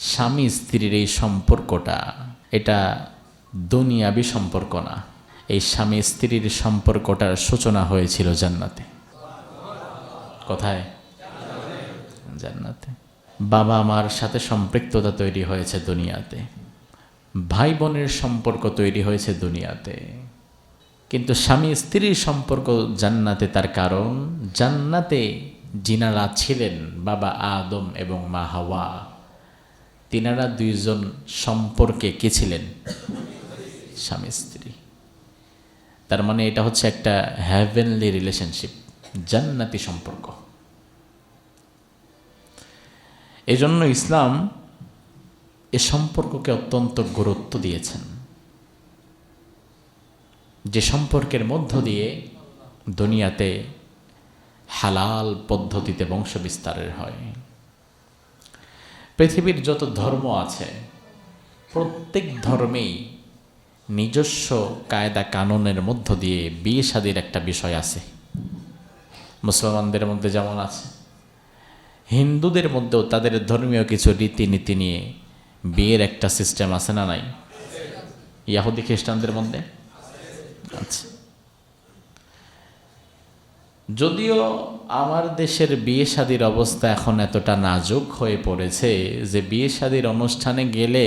স্বামী স্ত্রীর এই সম্পর্কটা এটা দুনিয়াবি সম্পর্ক না। এই স্বামী স্ত্রীর সম্পর্কটার সূচনা হয়েছিল জান্নাতে। কোথায়? জান্নাতে। বাবা মার সাথে সম্পৃক্ততা তৈরি হয়েছে দুনিয়াতে, ভাই বোনের সম্পর্ক তৈরি হয়েছে দুনিয়াতে, কিন্তু স্বামী স্ত্রীর সম্পর্ক জান্নাতে। তার কারণ জান্নাতে যিনারা ছিলেন বাবা আদম এবং মা হাওয়া, তিনারা দুইজন সম্পর্কে কে ছিলেন? স্বামী স্ত্রী। তার মানে এটা হচ্ছে একটা হ্যাভেনলি রিলেশনশিপ, জান্নাতি সম্পর্ক। এজন্য ইসলাম এ সম্পর্ককে অত্যন্ত গুরুত্ব দিয়েছেন, যে সম্পর্কের মধ্য দিয়ে দুনিয়াতে হালাল পদ্ধতিতে বংশ বিস্তারের হয়। পৃথিবীর যত ধর্ম আছে প্রত্যেক ধর্মেই নিজস্ব কায়দা কানুনের মধ্য দিয়ে বিয়ে শাদীর একটা বিষয় আছে। মুসলমানদের মধ্যে যেমন আছে, হিন্দুদের মধ্যেও তাদের ধর্মীয় কিছু রীতিনীতি নিয়ে বিয়ের একটা সিস্টেম আছে না নাই? ইহুদি খ্রিস্টানদের মধ্যে আছে। যদিও আমার দেশের বিয়ে শাদীর অবস্থা এখন এতটা নাজুক হয়ে পড়েছে যে বিয়ে শাদীর অনুষ্ঠানে গেলে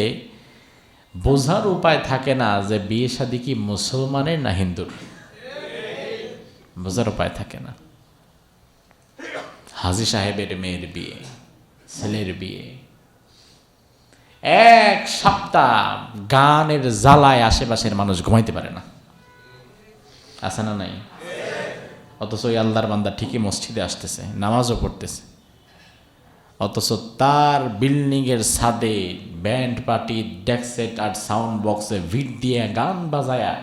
বোঝার উপায় থাকে না যে বিয়ে শাদী কি মুসলমানের না হিন্দুর, বোঝার উপায় থাকে না। হাজী সাহেবের মেয়ের বিয়ে, ছেলের বিয়ে, এক সপ্তাহ গানের জ্বালায় আশেপাশের মানুষ ঘুমাইতে পারে না, আছে না নাই? অথচ ওই আল্লাহর বান্দা ঠিকই মসজিদে আসতেছে, নামাজও পড়তেছে, অথচ তার বিল্ডিংয়ের ছাদে ব্যান্ড পার্টি, ডেকসেট আর সাউন্ড বক্সে ভিড় দিয়ে গান বাজায়া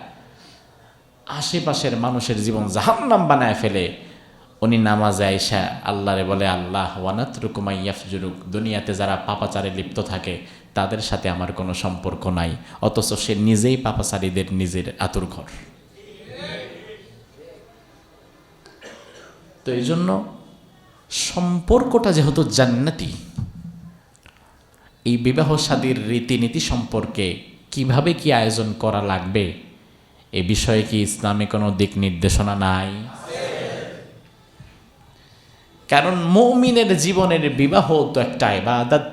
আশেপাশের মানুষের জীবন জাহান্নাম বানায় ফেলে উনি নামাজে আইসা আল্লাহরে বলে, আল্লাহ ওয়ানাতরুকুমা ইয়াফজুরুক, দুনিয়াতে যারা পাপাচারে লিপ্ত থাকে তাদের সাথে আমার কোনো সম্পর্ক নাই। অথচ সে নিজেই পাপাচারীদের নিজের আতুর ঘর। তো এই জন্য সম্পর্কটা যেহেতু জান্নাতি, এই বিবাহ শাদীর রীতিনীতি সম্পর্কে কিভাবে কি আয়োজন করা লাগবে এ বিষয়ে কি ইসলামে কোনো দিক নির্দেশনা নাই? কারণ মুমিনের জীবনের বিবাহ তো একটা ইবাদত।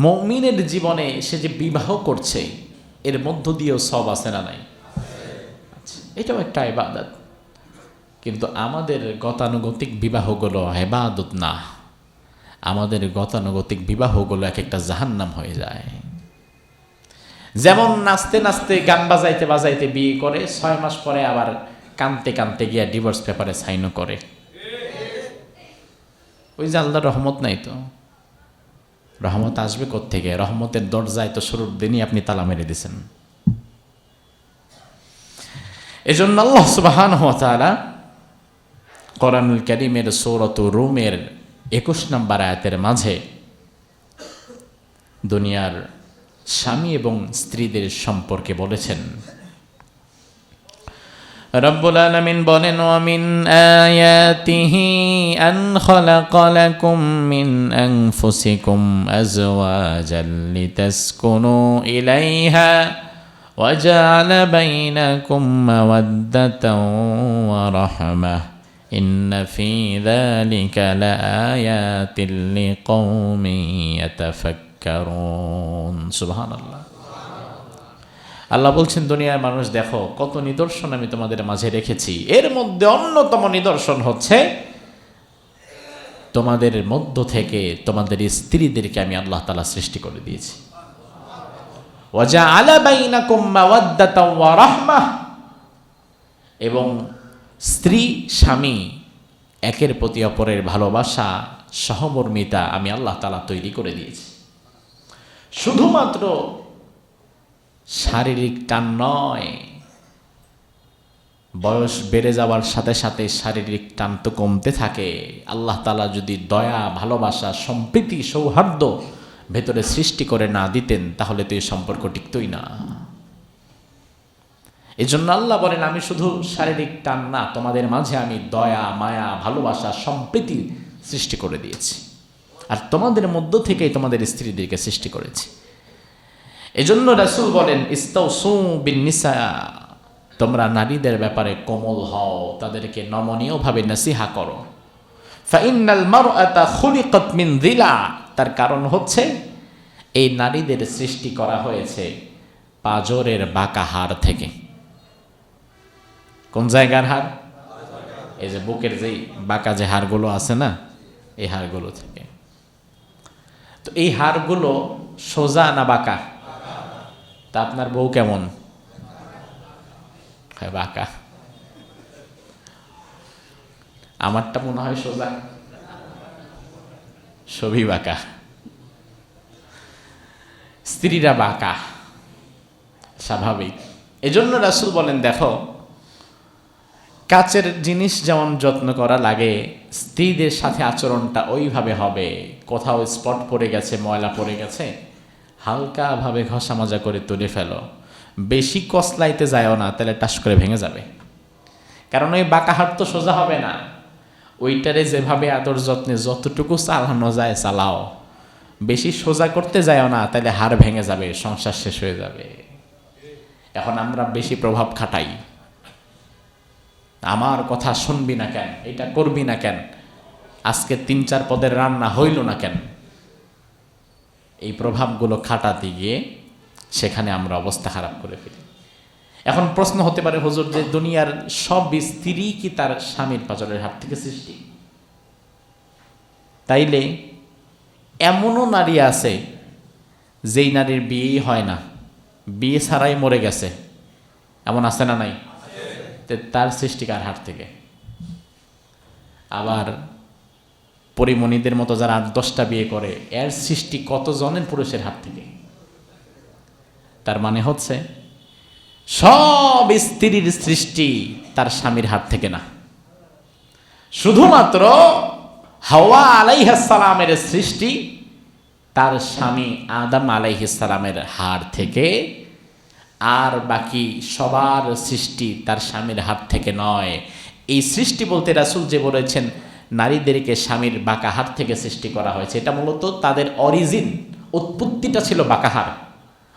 মুমিনের জীবনে সে যে বিবাহ করছে এর মধ্য দিয়েও সব আছে না নাই? এটাও একটা ইবাদত। কিন্তু আমাদের গতানুগতিক বিবাহগুলো ইবাদত না, আমাদের গতানুগতিক বিবাহগুলো এক একটা জাহান্নাম হয়ে যায়। যেমন নাচতে নাচতে গান বাজাইতে বাজাইতে বিয়ে করে, 6 মাস পরে আবার কানতে কানতে গিয়া ডিভোর্স পেপারে সাইনও করে। ওই যে আল্লাহর রহমত নাই তো, রহমত আসবে কোত্থেকে? রহমতের দরজায় তো শুরুর দিনই আপনি তালা মেরে দিয়েছেন। এজন্য আল্লাহ সুবহানাহু ওয়া তাআলা কোরআনুল কারীমের সূরাত রুমের 21 নম্বর আয়াতের মাঝে দুনিয়ার স্বামী এবং স্ত্রীদের সম্পর্কে বলেছেন। রব্বুল আলামিন বলেন, ওয়া মিন আয়াতিহি আন খালাকা লাকুম মিন আনফুসিকুম আজওয়াজান লিতাসকুনু ইলাইহা ওয়া জাআলা বাইনাকুম মাওয়াদ্দাতাও ওয়া রাহমাহ ইন্না ফি যালিকা লাআয়াতিন লিকাওমিন ইয়াতাফাক্কারুন। সুবহানাল্লাহ। আল্লাহ বলছেন, দুনিয়ার মানুষ দেখো কত নিদর্শন আমি তোমাদের মাঝে রেখেছি। এর মধ্যে অন্যতম নিদর্শন হচ্ছে তোমাদের মধ্য থেকে তোমাদের স্ত্রীদেরকে আমি আল্লাহ তাআলা সৃষ্টি করে দিয়েছি। ওয়া জাআলা বাইনাকুম মাওয়াদ্দাতাও ওয়া রাহমাহ, এবং স্ত্রী স্বামী একের প্রতি অপরের ভালোবাসা সহমর্মিতা আমি আল্লাহ তাআলা তৈরি করে দিয়েছি। শুধুমাত্র শারীরিক টান নয়, বয়স বেড়ে যাওয়ার সাথে সাথে শারীরিক টান তো কমতে থাকে। আল্লাহ তাআলা যদি দয়া, ভালোবাসা, সম্প্রীতি, সৌহার্দ্য ভেতরে সৃষ্টি করে না দিতেন তাহলে তো এই সম্পর্ক টিকতই না। এজন্য আল্লাহ বলেন, আমি শুধু শারীরিক টান না, তোমাদের মাঝে আমি দয়া, মায়া, ভালোবাসা, সম্প্রীতি সৃষ্টি করে দিয়েছি। আর তোমাদের মধ্য থেকেই তোমাদের স্ত্রীদেরকে সৃষ্টি করেছি। এজন্য রাসূল বলেন, ইস্তাউসু বিন-নিসা, তোমরা নারীদের ব্যাপারে কোমল হও, তাদেরকে নমনীয়ভাবে নসিহা করো। ফাইন্নাল মারআতা খুলিকাত মিন যিলা, তার কারণ হচ্ছে এই নারীদের সৃষ্টি করা হয়েছে পাঁজরের বাঁকা হাড় থেকে। কোন জায়গার হাড়? এই যে বুকের যেই বাঁকা যে হাড়গুলো আছে না, এই হাড়গুলো থেকে। তো এই হাড়গুলো সোজা না বাঁকা? তা আপনার বউ কেমন? হ্যাঁ, বাঁকা। আমারটা মনে হয় সোজা, সবই বাঁকা। স্ত্রীরা বাঁকা, স্বাভাবিক। এজন্য রাসূল বলেন, দেখো, কাচের জিনিস যেমন যত্ন করা লাগে, স্ত্রীদের সাথে আচরণটা ওইভাবে হবে। কোথাও স্পট পড়ে গেছে, ময়লা পড়ে গেছে, হালকাভাবে ঘষা মাজা করে তুলে ফেলো। বেশি কসলাইতে যায়ও না, তাহলে টাস করে ভেঙে যাবে। কারণ ওই বাঁকা হাত তো সোজা হবে না। ওইটারে যেভাবে আদর যত্নে যতটুকু চালানো যায় চালাও, বেশি সোজা করতে যায়ও না, তাহলে হাড় ভেঙে যাবে, সংসার শেষ হয়ে যাবে। এখন আমরা বেশি প্রভাব খাটাই, আমার কথা শুনবি না কেন, এটা করবি না কেন, আজকে 3-4 পদের রান্না হইল না কেন। এই প্রভাবগুলো খাটাতে গিয়ে সেখানে আমরা অবস্থা খারাপ করে ফেলি। এখন প্রশ্ন হতে পারে, হুজুর, যে দুনিয়ার সব স্ত্রী কি তার স্বামীর পাঁজরের হাত থেকে সৃষ্টি? তাইলে এমনও নারী আছে যেই নারীর বিয়েই হয় না, বিয়ে ছাড়াই মরে গেছে, এমন আছে না নাই? তার সৃষ্টি কার হাত থেকে? আবার পরিমণিদের মতো যারা 8-10টা বিয়ে করে, এর সৃষ্টি কতজনের পুরুষের হাত থেকে? তার মানে হচ্ছে সব স্ত্রীর সৃষ্টি তার স্বামীর হাত থেকে না, শুধুমাত্র হাওয়া আলাইহিস সালামের সৃষ্টি তার স্বামী আদম আলাইহিস সালামের হাত থেকে। আর বাকি সবার সৃষ্টি তার স্বামীর হাত থেকে নয়। এই সৃষ্টি বলতে রাসূল যে বলেছেন নারীদেরকে স্বামীর বাঁকা হাত থেকে সৃষ্টি করা হয়েছে, এটা মূলত তাদের অরিজিন, উৎপত্তিটা ছিল বাঁকা হাত,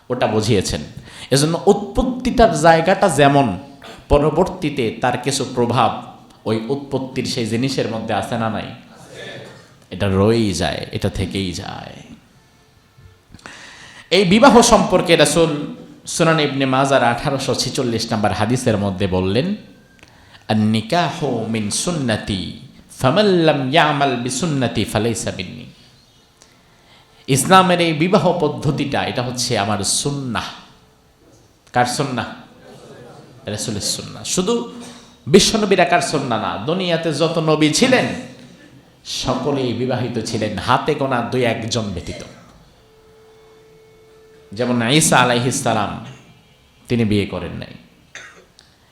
ওটা বুঝিয়েছেন। এজন্য উৎপত্তিটার জায়গাটা যেমন, পরবর্তীতে তার কিছু প্রভাব ওই উৎপত্তির সেই জিনিসের মধ্যে আছে না নাই? এটা রয়েই যায়, এটা থেকেই যায়। এই বিবাহ সম্পর্কে রাসূল সুনান ইবনে মাজার 1846 নম্বর হাদিসের মধ্যে বললেন, আন-নিকাহু মিন সুন্নতি ফামান লাম ইয়ামাল বিসুন্নতি ফালাইসা মিন্নি। ইসলামের এই বিবাহ পদ্ধতিটা, এটা হচ্ছে আমার সুন্নাহ। কার সুন্নাহ? রাসূলের সুন্নাহ। শুধু বিশ্বনবীর একার সুন্নাহ না, দুনিয়াতে যত নবী ছিলেন সকলেই বিবাহিত ছিলেন, হাতে গোনা 2-1 জন ব্যতীত। যেমন ঈসা আলাইহিস সালাম, তিনি বিয়ে করেন নাই।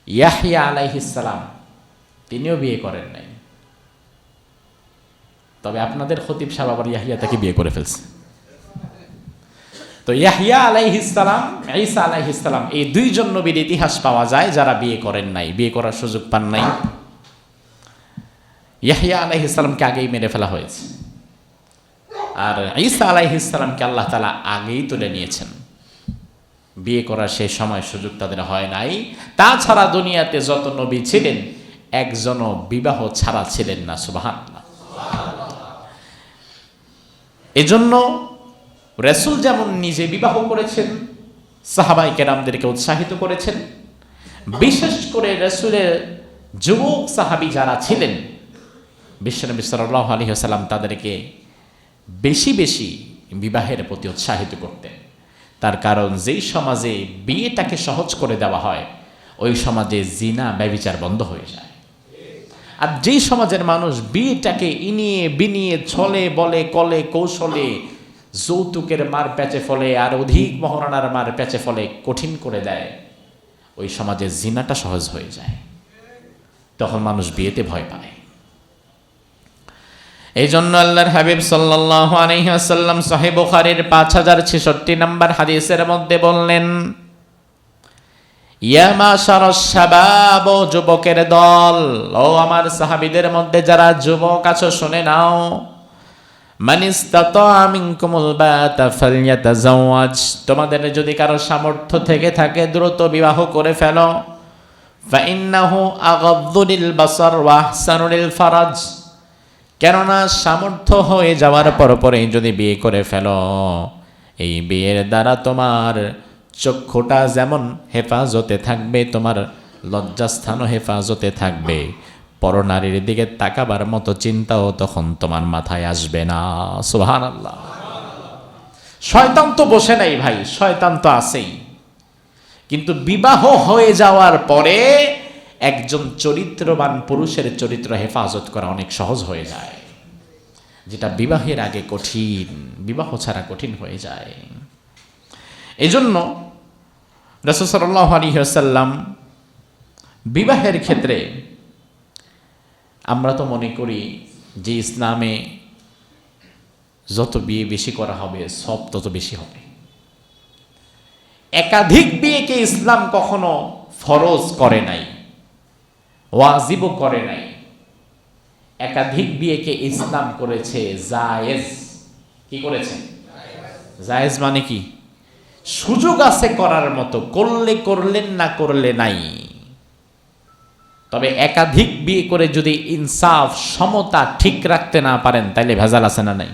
ইয়াহইয়া আলাইহিস সালাম, তিনিও বিয়ে করেন নাই। তবে আপনাদের খতিব সাহেব আবার ইয়াহইয়া তাকে বিয়ে করে ফেলছে। তো ইয়াহইয়া আলাইহিস সালাম, ঈসা আলাইহিস সালাম, এই 2 জন নবীর ইতিহাস পাওয়া যায় যারা বিয়ে করেন নাই, বিয়ে করার সুযোগ পান নাই। ইয়াহইয়া আলাইহিস সালামকে আগেই মেরে ফেলা হয়েছে, আর ঈসা আলাইহিস সালামকে আল্লাহ তাআলা আগেই তুলে নিয়েছেন। বিয়ে করার সেই সময় সুযোগ তাদের হয় নাই। তাছাড়া দুনিয়াতে যত নবী ছিলেন একজনও বিবাহ ছাড়া ছিলেন না। সুবহানাল্লাহ। এজন্য রাসূল যেমন নিজে বিবাহ করেছেন, সাহাবায়ে কেরামদেরকে উৎসাহিত করেছেন, বিশেষ করে রাসূলের যুবক সাহাবী যারা ছিলেন, বিশ্বনবী সাল্লাল্লাহু আলাইহি ওয়াসাল্লাম তাদেরকে বেশি বেশি বিবাহের প্রতি উৎসাহিত করতেন। তার কারণ যেই সমাজে বিয়েটাকে সহজ করে দেওয়া হয়, ওই সমাজে জিনা ব্যভিচার বন্ধ হয়ে যায়। আর যেই সমাজের মানুষ বিয়েটাকে ইনিয়ে বিনিয়ে ছলে বলে কলে কৌশলে যৌতুকের মার প্যাচে ফলে আর অধিক মহারণার মার প্যাচে ফলে কঠিন করে দেয়, ওই সমাজে জিনাটা সহজ হয়ে যায়। তখন মানুষ বিয়েতে ভয় পায়। এই জন্য আল্লাহর হাবিব সাল্লাল্লাহু আলাইহি ওয়াসাল্লাম সহিহ বুখারীর 5066 নম্বর হাদিসের মধ্যে বললেন, ইয়া মাশারাশ শাবাব, যুবকের দল, ও আমার সাহাবীদের মধ্যে যারা যুবক আছো শুনে নাও, মান ইসতাতা মিনকুমুল বাতা ফালইয়াতাজাওয়াজ, তোমাদের যদি কারো সামর্থ্য থেকে থাকে দ্রুত বিবাহ করে ফেলো। ফাইন্নাহু আগাদ্দু লিল বাসার ওয়া আহসানু লিল ফারাজ, কেননা সামর্থ্য হয়ে যাওয়ার পরপরেই যদি বিয়ে করে ফেলো, এই বিয়ের দ্বারা তোমার চক্ষুটা যেমন হেফাজতে থাকবে, তোমার লজ্জাস্থানও হেফাজতে থাকবে, পরনারীর দিকে তাকাবার মতো চিন্তাও তখন তোমার মাথায় আসবে না। সুবহানাল্লাহ। শয়তান তো বসে নাই ভাই, শয়তান তো আছেই, কিন্তু বিবাহ হয়ে যাওয়ার পরে একজন চরিত্রবান পুরুষের চরিত্র হেফাজত করা অনেক সহজ হয়ে যায়, যেটা বিবাহের আগে কঠিন, বিবাহ ছাড়া কঠিন হয়ে যায়। এজন্য রাসূল সাল্লাল্লাহু আলাইহি ওয়াসাল্লাম বিবাহের ক্ষেত্রে, আমরা তো মনে করি যে ইসলামে যত বিয়ে বেশি করা হবে সব তত বেশি হবে। একাধিক বিয়েকে ইসলাম কখনো ফরজ করে নাই, ওয়াজিবও করে নাই। একাধিক বিয়েকে ইসলাম করেছে জায়েজ। কি করেছে? জায়েজ মানে কি? সুযোগ আছে করার মতো, করলে করলেন, না করলে নাই। তবে একাধিক বিয়ে করে যদি ইনসাফ সমতা ঠিক রাখতে না পারেন তাইলে ভেজাল আছে না নাই?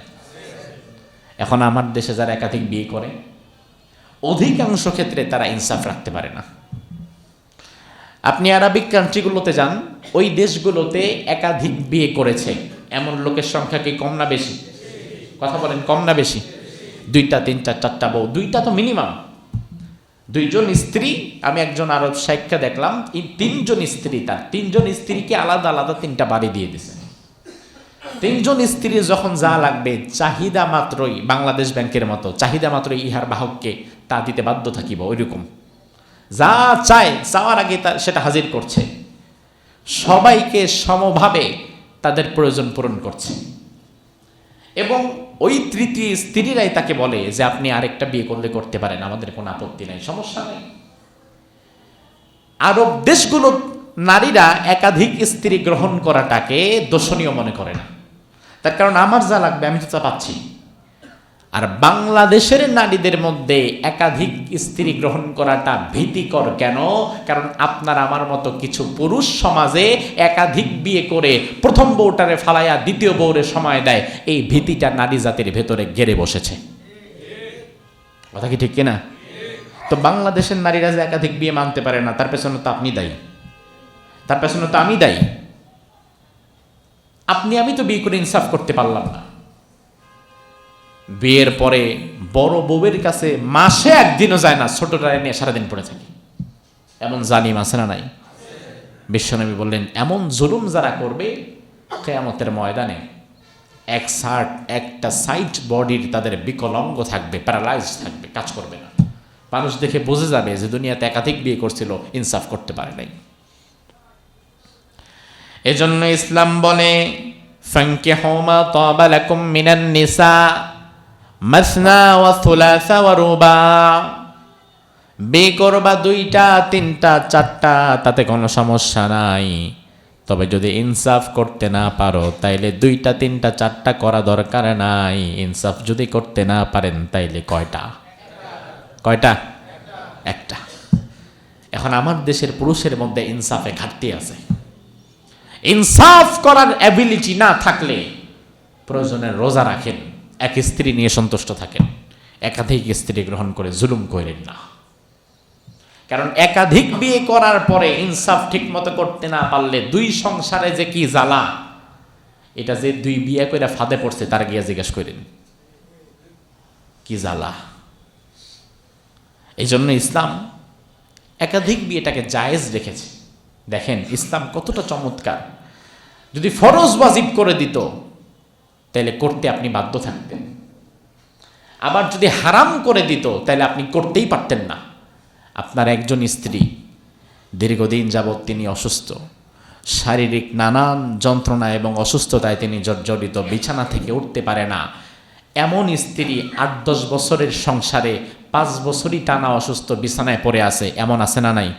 এখন আমার দেশে যারা একাধিক বিয়ে করে অধিকাংশ ক্ষেত্রে তারা ইনসাফ রাখতে পারে না। আপনি আরবিক কান্ট্রিগুলোতে যান, ওই দেশগুলোতে একাধিক বিয়ে করেছে এমন লোকের সংখ্যা কি কম না বেশি? কথা বলেন, কম না বেশি? 2টা 3টা 4টা বউ, 2টা তো মিনিমাম। 2জন স্ত্রী, আমি একজন আরব শাইখকে দেখলাম, এই 3জন স্ত্রী, তার 3জন স্ত্রীকে আলাদা আলাদা 3টা বাড়ি দিয়ে দিছে। 3জন স্ত্রী যখন যা লাগবে চাহিদা মাত্রই, বাংলাদেশ ব্যাংকের মতো চাহিদা মাত্রই ইহার বাহককে তা দিতে বাধ্য থাকিব, ওইরকম যা চায় চাওয়ার আগে সেটা হাজির করছে, সবাইকে সমভাবে তাদের প্রয়োজন পূরণ করছে। এবং ওই তৃতীয় স্ত্রীরাই তাকে বলে যে আপনি আরেকটা বিয়ে করলে করতে পারেন, আমাদের কোনো আপত্তি নাই, সমস্যা নেই। আরব দেশগুলো নারীরা একাধিক স্ত্রী গ্রহণ করাটাকে দোষণীয় মনে করে না, তার কারণ আমার যা লাগবে আমি তো তা পাচ্ছি। আর বাংলাদেশের নারীদের মধ্যে একাধিক স্ত্রী গ্রহণ করাটা ভীতিকর কেন? কারণ আপনার আমার মতো কিছু পুরুষ সমাজে একাধিক বিয়ে করে প্রথম বউটারে ফালাইয়া দ্বিতীয় বউরে সময় দেয়, এই ভীতিটা নারী জাতির ভেতরে গেড়ে বসেছে। কথা কি ঠিক কিনা? তো বাংলাদেশের নারীরা যে একাধিক বিয়ে মানতে পারে না, তার পেছনে তো আপনি দায়ী, তার পেছনে তো আমি দায়ী। আমি তো বিয়ে করে ইনসাফ করতে পারলাম না। বিয়ের পরে বড় বউয়ের কাছে মাসে একদিনও যায় না, ছোটটা নিয়ে সারাদিন পড়ে থাকি, এমন জালিম আছে না নাই? বিশ্বনবী বললেন, এমন জুলুম যারা করবে কিয়ামতের ময়দানে একটা সাইড বডির তাদের বিকলাঙ্গ থাকবে, প্যারালাইজ থাকবে, কাজ করবে না। মানুষ দেখে বুঝে যাবে যে দুনিয়াতে একাধিক বিয়ে করছিল, ইনসাফ করতে পারে নাই। এজন্য ইসলাম বলে, ফানকিহু মা তাবা লাকুম মিনান নিসা মাসনা ওয়া সুলাসা ওয়া রুবা, বিয়ে করবা 2টা 3টা 4টা, তাতে কোনো সমস্যা নাই। তবে যদি ইনসাফ করতে না পারো তাইলে 2টা 3টা 4টা করা দরকার নাই। ইনসাফ যদি করতে না পারেন তাইলে কয়টা? একটা। এখন আমার দেশের পুরুষের মধ্যে ইনসাফে ঘাটতি আছে। ইনসাফ করার অ্যাবিলিটি না থাকলে প্রয়োজনে রোজা রাখেন, এক স্ত্রী নিয়ে সন্তুষ্ট থাকেন, একাধিক স্ত্রী গ্রহণ করে জুলুম করেন না। কারণ একাধিক বিয়ে করার পরে ইনসাফ ঠিক মতো করতে না পারলে 2 সংসারে যে কি জ্বালা, এটা যে 2 বিয়ে করে ফাঁদে পড়ছে তার গিয়া জিজ্ঞেস করেন কি জ্বালা। এই জন্য ইসলাম একাধিক বিয়েটাকে জায়েজ রেখেছে। দেখেন ইসলাম কতটা চমৎকার। যদি ফরজ ওয়াজিব করে দিত তাহলে করতে আপনি বাধ্য থাকতেন, আবার যদি হারাম করে দিত তাহলে আপনি করতেই পারতেন না। আপনার একজন স্ত্রী দীর্ঘদিন যাবৎ তিনি অসুস্থ, শারীরিক নানান যন্ত্রণা এবং অসুস্থতায় তিনি জর্জরিত, বিছানা থেকে উঠতে পারে না। এমন স্ত্রী 8-10 বছরের সংসারে 5 বছরই টানা অসুস্থ, বিছানায় পড়ে আছে, এমন আছে না নাই?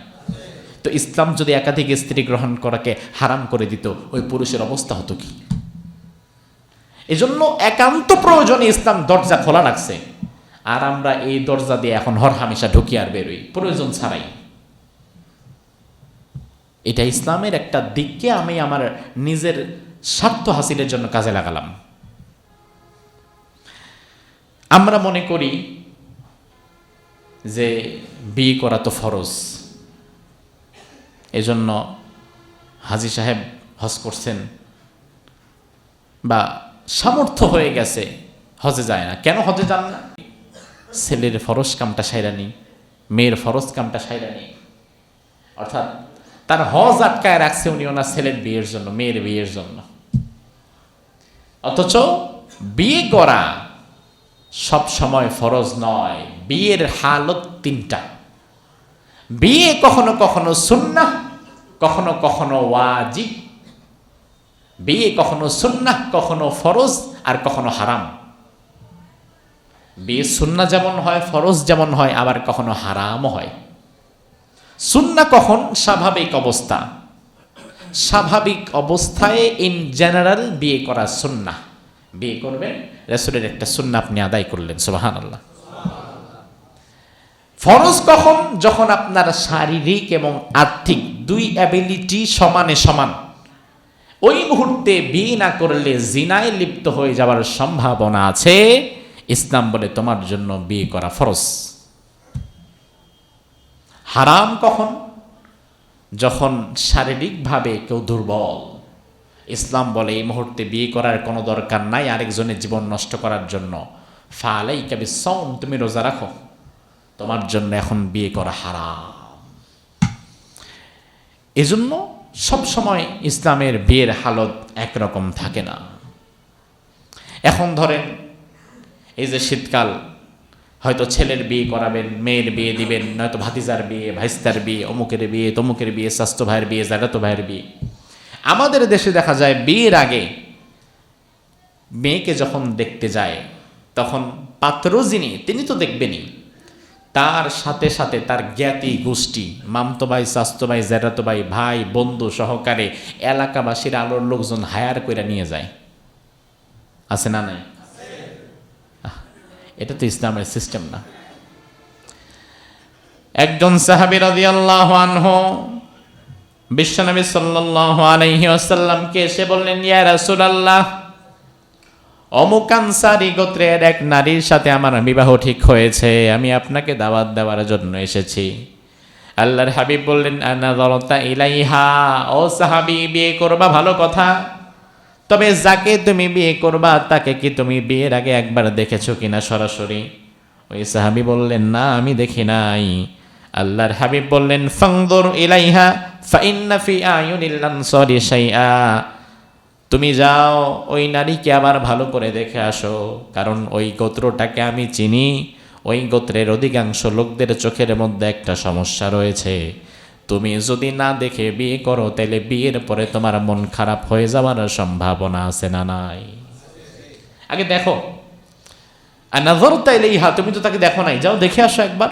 তো ইসলাম যদি একাধিক স্ত্রী গ্রহণ করাকে হারাম করে দিত, ওই পুরুষের অবস্থা হতো কি? এজন্য একান্ত প্রয়োজনে ইসলাম দরজা খোলা রাখছে, আর আমরা এই দরজা দিয়ে এখন হরহামেশা ঢুকি আর বেরোই প্রয়োজন ছাড়াই। এটা ইসলামের একটা দিককে আমি আমার নিজের স্বার্থ হাসিলের জন্য কাজে লাগালাম। আমরা মনে করি যে বিয়ে করা তো ফরজ, এজন্য হাজী সাহেব হজ করছেন বা সামর্থ্য হয়ে গেছে, হজে যায় না। কেন হজে যান না? ছেলের ফরজ কামটা সাইরানি, মেয়ের ফরজ কামটা সাইরানি। অর্থাৎ তার হজ আটকায় রাখছে উনি ওনার ছেলের বিয়ের জন্য, মেয়ের বিয়ের জন্য। অথচ বিয়ে করা সব সময় ফরজ নয়। বিয়ের হালত তিনটা। বিয়ে কখনো কখনো সুন্নাহ, কখনো কখনো ওয়াজিব। বিয়ে কখনো সুন্নাহ, কখনো ফরজ, আর কখনো হারাম। বিয়ে সুন্নাহ যেমন হয়, ফরজ যেমন হয়, আবার কখনো হারামও হয়। সুন্নাহ কখন? স্বাভাবিক অবস্থা। স্বাভাবিক অবস্থায় ইন জেনারেল বিয়ে করা সুন্নাহ। বিয়ে করবেন, রাসূলের একটা সুন্নাহ আপনি আদায় করলেন, সুবহানাল্লাহ। ফরজ কখন? যখন আপনার শারীরিক এবং আর্থিক দুই অ্যাবিলিটি সমানে সমান। ওই মুহূর্তে বিয়ে না করলে জিনায় লিপ্ত হয়ে যাওয়ার সম্ভাবনা আছে। ইসলাম বলে তোমার জন্য বিয়ে করা ফরজ। হারাম কখন? যখন শারীরিকভাবে কেউ দুর্বল। ইসলাম বলে এই মুহূর্তে বিয়ে করার কোনো দরকার নাই আরেকজনের জীবন নষ্ট করার জন্য। ফালাইকা বিসসাওম, তুমি রোজা রাখো, তোমার জন্য এখন বিয়ে করা হারাম। এজন্য সব সময় ইসলামের বিয়ের হালত একরকম থাকে না। এখন ধরেন এই যে শীতকাল, হয়তো ছেলের বিয়ে করাবেন, মেয়ের বিয়ে দিবেন, নয়তো ভাতিজার বিয়ে, ভাইস্তার বিয়ে, অমুকের বিয়ে, তমুকের বিয়ে, স্বাস্থ্য ভাইয়ের বিয়ে, জাগাতো ভাইয়ের বিয়ে। আমাদের দেশে দেখা যায় বিয়ের আগে মেয়েকে যখন দেখতে যায় তখন পাত্র যিনি, তিনি তো দেখবেনই, তার সাথে সাথে তার জ্ঞাতি গোষ্ঠী, মামতো ভাই, স্বাস্থ্য ভাই, জ্যাঠাতো ভাই, ভাই, বন্ধু সহকারে এলাকাবাসীর আলোর লোকজন হায়ার করে নিয়ে যায়। আছে না নাই? এটা তো ইসলামের সিস্টেম না। একজন সাহাবী রাদিয়াল্লাহু আনহু বিশ্বনবী সাল্লাল্লাহু আলাইহি ওয়াসাল্লামকে এসে বললেন, ইয়া রাসূলুল্লাহ, অমুক আনসারী গোত্রের এক নারীর সাথে আমার বিবাহ ঠিক হয়েছে, আমি আপনাকে দাওয়াত দেওয়ার জন্য এসেছি। আল্লাহর হাবিব বললেন, আনাযারতা ইলাইহা, ও সাহাবী, বিয়ে করবা ভালো কথা, তবে যাকে তুমি বিয়ে করবা তাকে কি তুমি বিয়ের আগে একবার দেখেছো কিনা সরাসরি? ওই সাহাবী বললেন, না, আমি দেখি নাই। আল্লাহর হাবিব বললেন, ফানজুর ইলাইহা ফাইন্না ফি আয়ুনিল আনসারি শাইআ, তুমি যাও ওই নারীকে আবার ভালো করে দেখে আসো, কারণ ওই গোত্রটাকে আমি চিনি। ওই গোত্রের অধিকাংশ লোকদের চোখের মধ্যে একটা সমস্যা রয়েছে। তুমি যদি না দেখে বিয়ে করো তাহলে বিয়ের পরে তোমার মন খারাপ হয়ে যাওয়ার সম্ভাবনা আছে না নাই? আগে দেখো। আনাযারতা ইলাইহা, তুমি তো তাকে দেখো নাই, যাও দেখে আসো একবার।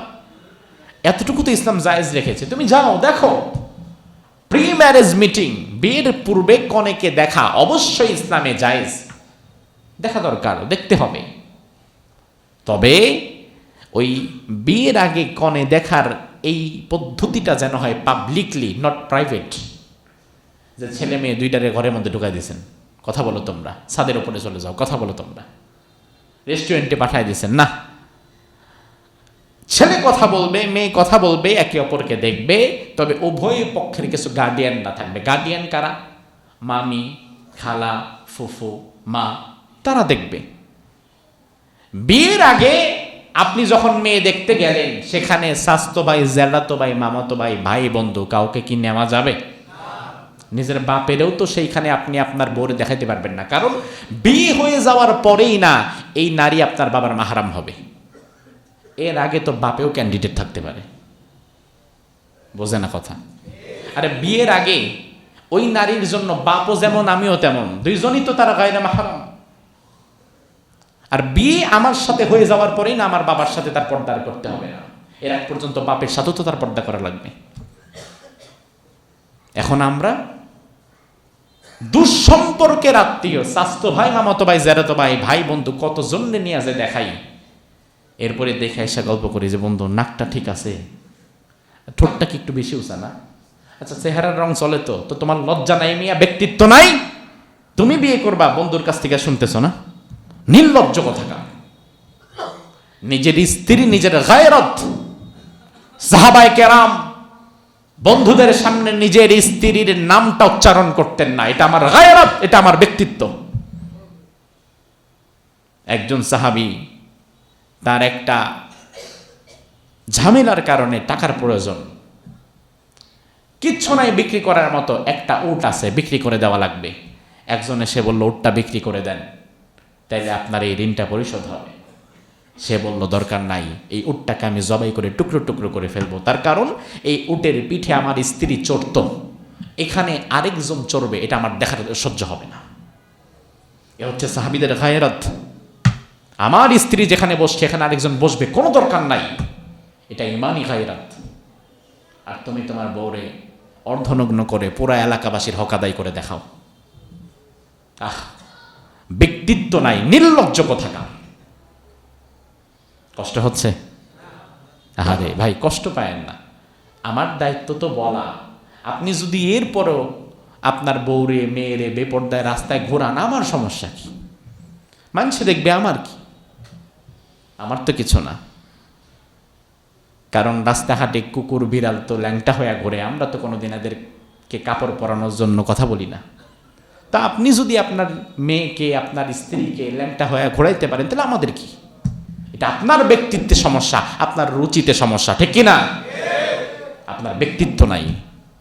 এতটুকু তো ইসলাম জায়েজ রেখেছে, তুমি যাও দেখো। প্রি ম্যারেজ মিটিং, বিয়ের পূর্বে কনেকে দেখা অবশ্যই ইসলামে জায়েজ, দেখা দরকার, দেখতে হবে। তবে ওই বিয়ের আগে কনে দেখার এই পদ্ধতিটা যেন হয় পাবলিকলি, নট প্রাইভেট। যে ছেলে মেয়ে দুইটারে ঘরের মধ্যে ঢুকাই দিয়েছেন, কথা বলো তোমরা, ছাদের উপরে চলে যাও, কথা বলো তোমরা, রেস্টুরেন্টে পাঠাই দিয়েছেন, না। ছেলে কথা বলবে, মেয়ে কথা বলবে, একে অপরকে দেখবে, তবে উভয় পক্ষের কিছু গার্ডিয়ানরা থাকবে। গার্ডিয়ান কারা? মামি, খালা, ফুফু, মা, তারা দেখবে। বিয়ের আগে আপনি যখন মেয়ে দেখতে গেলেন, সেখানে স্বাস্থ্য ভাই, জ্যাঠাতো ভাই, মামাতো ভাই, ভাই বন্ধু কাউকে কি নেওয়া যাবে? নিজের বাপেরও তো সেইখানে আপনি আপনার বউরে দেখাইতে পারবেন না, কারণ বিয়ে হয়ে যাওয়ার পরেই না এই নারী আপনার বাবার মাহরাম হবে। এর আগে তো বাপেও ক্যান্ডিডেট থাকতে পারে, বোঝে না কথা? আরে বিয়ের আগে ওই নারীর জন্য বাপও যেমন আমিও তেমন, দুইজনই তো তারা গায়রে মাহরাম। আর বিয়ে আমার সাথে হয়ে যাওয়ার পরেই না আমার বাবার সাথে তার পর্দা করতে হবে না, এর আগ পর্যন্ত বাপের সাথেও তো তার পর্দা করা লাগবে। এখন আমরা দুঃসম্পর্কের আত্মীয়, স্বাস্থ্য ভাই, মামাতো ভাই, জেরাতো ভাই, ভাই বন্ধু কতজনকে নিয়ে আসে দেখাই, এরপরে দেখে এসে গল্প করি যে বন্ধু নাকটা ঠিক আছে, ঠোঁটটা কি একটু বেশি উঁচা না, আচ্ছা চেহারার রং চলে তো, তো তোমার লজ্জা নাই মিয়া, ব্যক্তিত্ব নাই, তুমি বিয়ে করবা বন্ধুর কাছ থেকে শুনতেছো না? নির্লজ্জ কথাটা। নিজের স্ত্রী, নিজের গায়রত, সাহাবায়ে কেরাম বন্ধুদের সামনে নিজের স্ত্রীর নামটা উচ্চারণ করতেন না, এটা আমার গায়রত, এটা আমার ব্যক্তিত্ব। একজন সাহাবী, তার একটা ঝামেলার কারণে টাকার প্রয়োজন, কিচ্ছু নাই বিক্রি করার মতো, একটা উট আছে বিক্রি করে দেওয়া লাগবে। একজন এসে বলল উটটা বিক্রি করে দেন, তাইলে আপনার এই ঋণটা পরিশোধ হবে। সে বলল দরকার নাই, এই উটটাকে আমি জবাই করে টুকরো টুকরো করে ফেলবো, তার কারণ এই উটের পিঠে আমার স্ত্রী চড়ত, এখানে আরেকজন চড়বে, এটা আমার দেখার সহ্য হবে না। এ হচ্ছে সাহাবীদের গায়রত। আমার স্ত্রী যেখানে বসছে এখানে আরেকজন বসবে, কোনো দরকার নাই, এটা ইমানি গায়রত। আর তুমি তোমার বউরে অর্ধনগ্ন করে পুরা এলাকাবাসীর হক আদায় করে দেখাও, ব্যক্তিত্ব নাই, নির্লজ্জ কোথাকার। কষ্ট হচ্ছে? আরে ভাই কষ্ট পায়েন না, আমার দায়িত্ব তো বলা। আপনি যদি এরপরও আপনার বউরে মেয়েরে বেপর্দায় রাস্তায় ঘোরান, আমার সমস্যা কি? মানুষ দেখবে আমার কি, আমার তো কিছু না। কারণ রাস্তাঘাটে কুকুর বিড়াল তো ল্যাংটা হয়ে ঘোরে, আমরা তো কোনোদিন এদেরকে কাপড় পরানোর জন্য কথা বলি না। তা আপনি যদি আপনার মেয়েকে, আপনার স্ত্রীকে ল্যাংটা হয়ে ঘোরাইতে পারেন, তাহলে আমাদের কি? এটা আপনার ব্যক্তিত্বের সমস্যা, আপনার রুচিতে সমস্যা, ঠিক কিনা? আপনার ব্যক্তিত্ব নাই,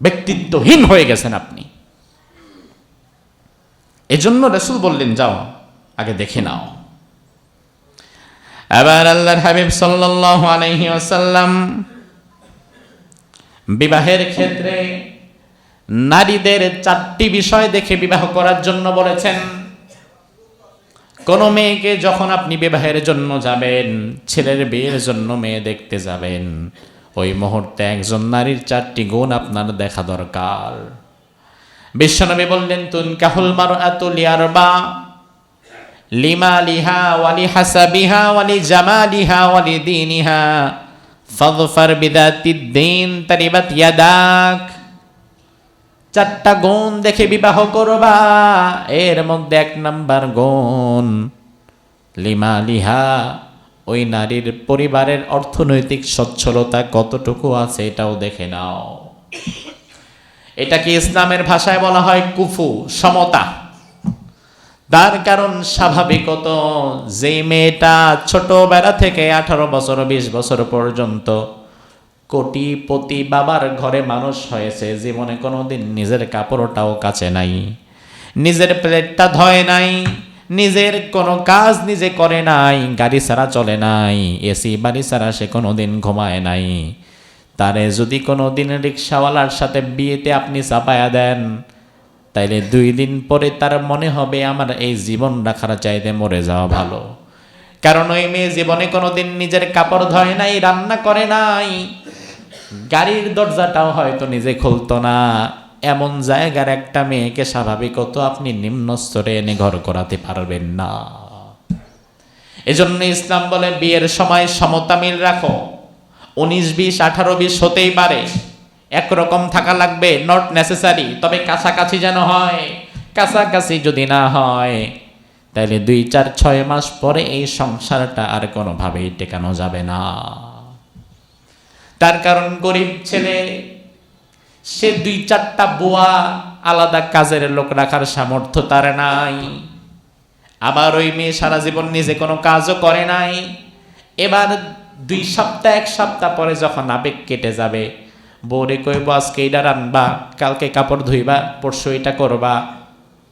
ব্যক্তিত্বহীন হয়ে গেছেন আপনি। এজন্য রাসূল বললেন যাও আগে দেখে নাও। এবার আল্লাহর হাবিব সাল্লাল্লাহু আলাইহি ওয়াসাল্লাম বিবাহের ক্ষেত্রে নারীদের 4টি বিষয় দেখে বিবাহ করার জন্য বলেছেন। কোন মেয়েকে যখন আপনি বিবাহের জন্য যাবেন, ছেলের বিয়ের জন্য মেয়ে দেখতে যাবেন, ওই মুহূর্তে একজন নারীর 4টি গুণ আপনার দেখা দরকার। বিশ্বনবী বললেন তুনকাহুল মারআতু লিআরবা, লিমালিহা ওয়ালি হাসাবিহা ওয়ালি জামালিহা ওয়ালি দীনিহা ফাযফার বিদাতিদ দীন তারিবাত ইয়াদাক। 4টা গুণ দেখে বিবাহ করবা, এর মধ্যে 1 নাম্বার গুণ লিমালিহা, ওই নারীর পরিবারের অর্থনৈতিক সচ্ছলতা কতটুকু আছে এটাও দেখে নাও। এটাকে ইসলামের ভাষায় বলা হয় কুফু, সমতা। তার কারণ স্বাভাবিকত যে মেয়েটা ছোটবেলা থেকে 18 বছর 20 বছর পর্যন্ত কোটিপতি বাবার ঘরে মানুষ হয়েছে, জীবনে কোনোদিন নিজের কাপড়টাও কাচে নাই, নিজের প্লেটটা ধোয় নাই, নিজের কোনো কাজ নিজে করে নাই, গাড়ি ছাড়া চলে নাই, এসি বাড়ি ছাড়া সে কোনোদিন ঘুমায় নাই, তারে যদি কোনোদিন রিক্সাওয়ালার সাথে বিয়েতে আপনি চাপায়া দেন, তাইলে 2 দিন পরে তার মনে হবে আমার এই জীবন রাখার চাইতে মরে যাওয়া ভালো। কারণ ওই মেয়ে জীবনে কোনোদিন নিজের কাপড় ধোয় নাই, রান্না করে নাই, গাড়ির দরজাটাও হয়তো নিজে খুলতো না। এমন জায়গার একটা মেয়েকে স্বাভাবিকত আপনি নিম্ন স্তরে এনে ঘর করাতে পারবেন না। এজন্য ইসলাম বলে বিয়ের সময় সমতা মিল রাখো। 19, 20, 18, 20 হতেই পারে, একরকম থাকা লাগবে, নট নেসেসারি, তবে কাছাকাছি যেন হয়। কাছাকাছি যদি না হয় তাহলে 2, 4, 6 মাস পরে এই সংসারটা আর কোনোভাবেই টেকানো যাবে না। তার কারণ গরিব ছেলে, সে 2-4টা বুয়া আলাদা কাজের লোক রাখার সামর্থ্য তার নাই। আবার ওই মেয়ে সারা জীবন নিজে কোনো কাজও করে নাই। এবার 2 সপ্তাহ 1 সপ্তাহ পরে যখন আবেগ কেটে যাবে, বউরে কইব আজকে এইটা রানবা, কালকে কাপড় ধুইবা, পরশু এটা করবা,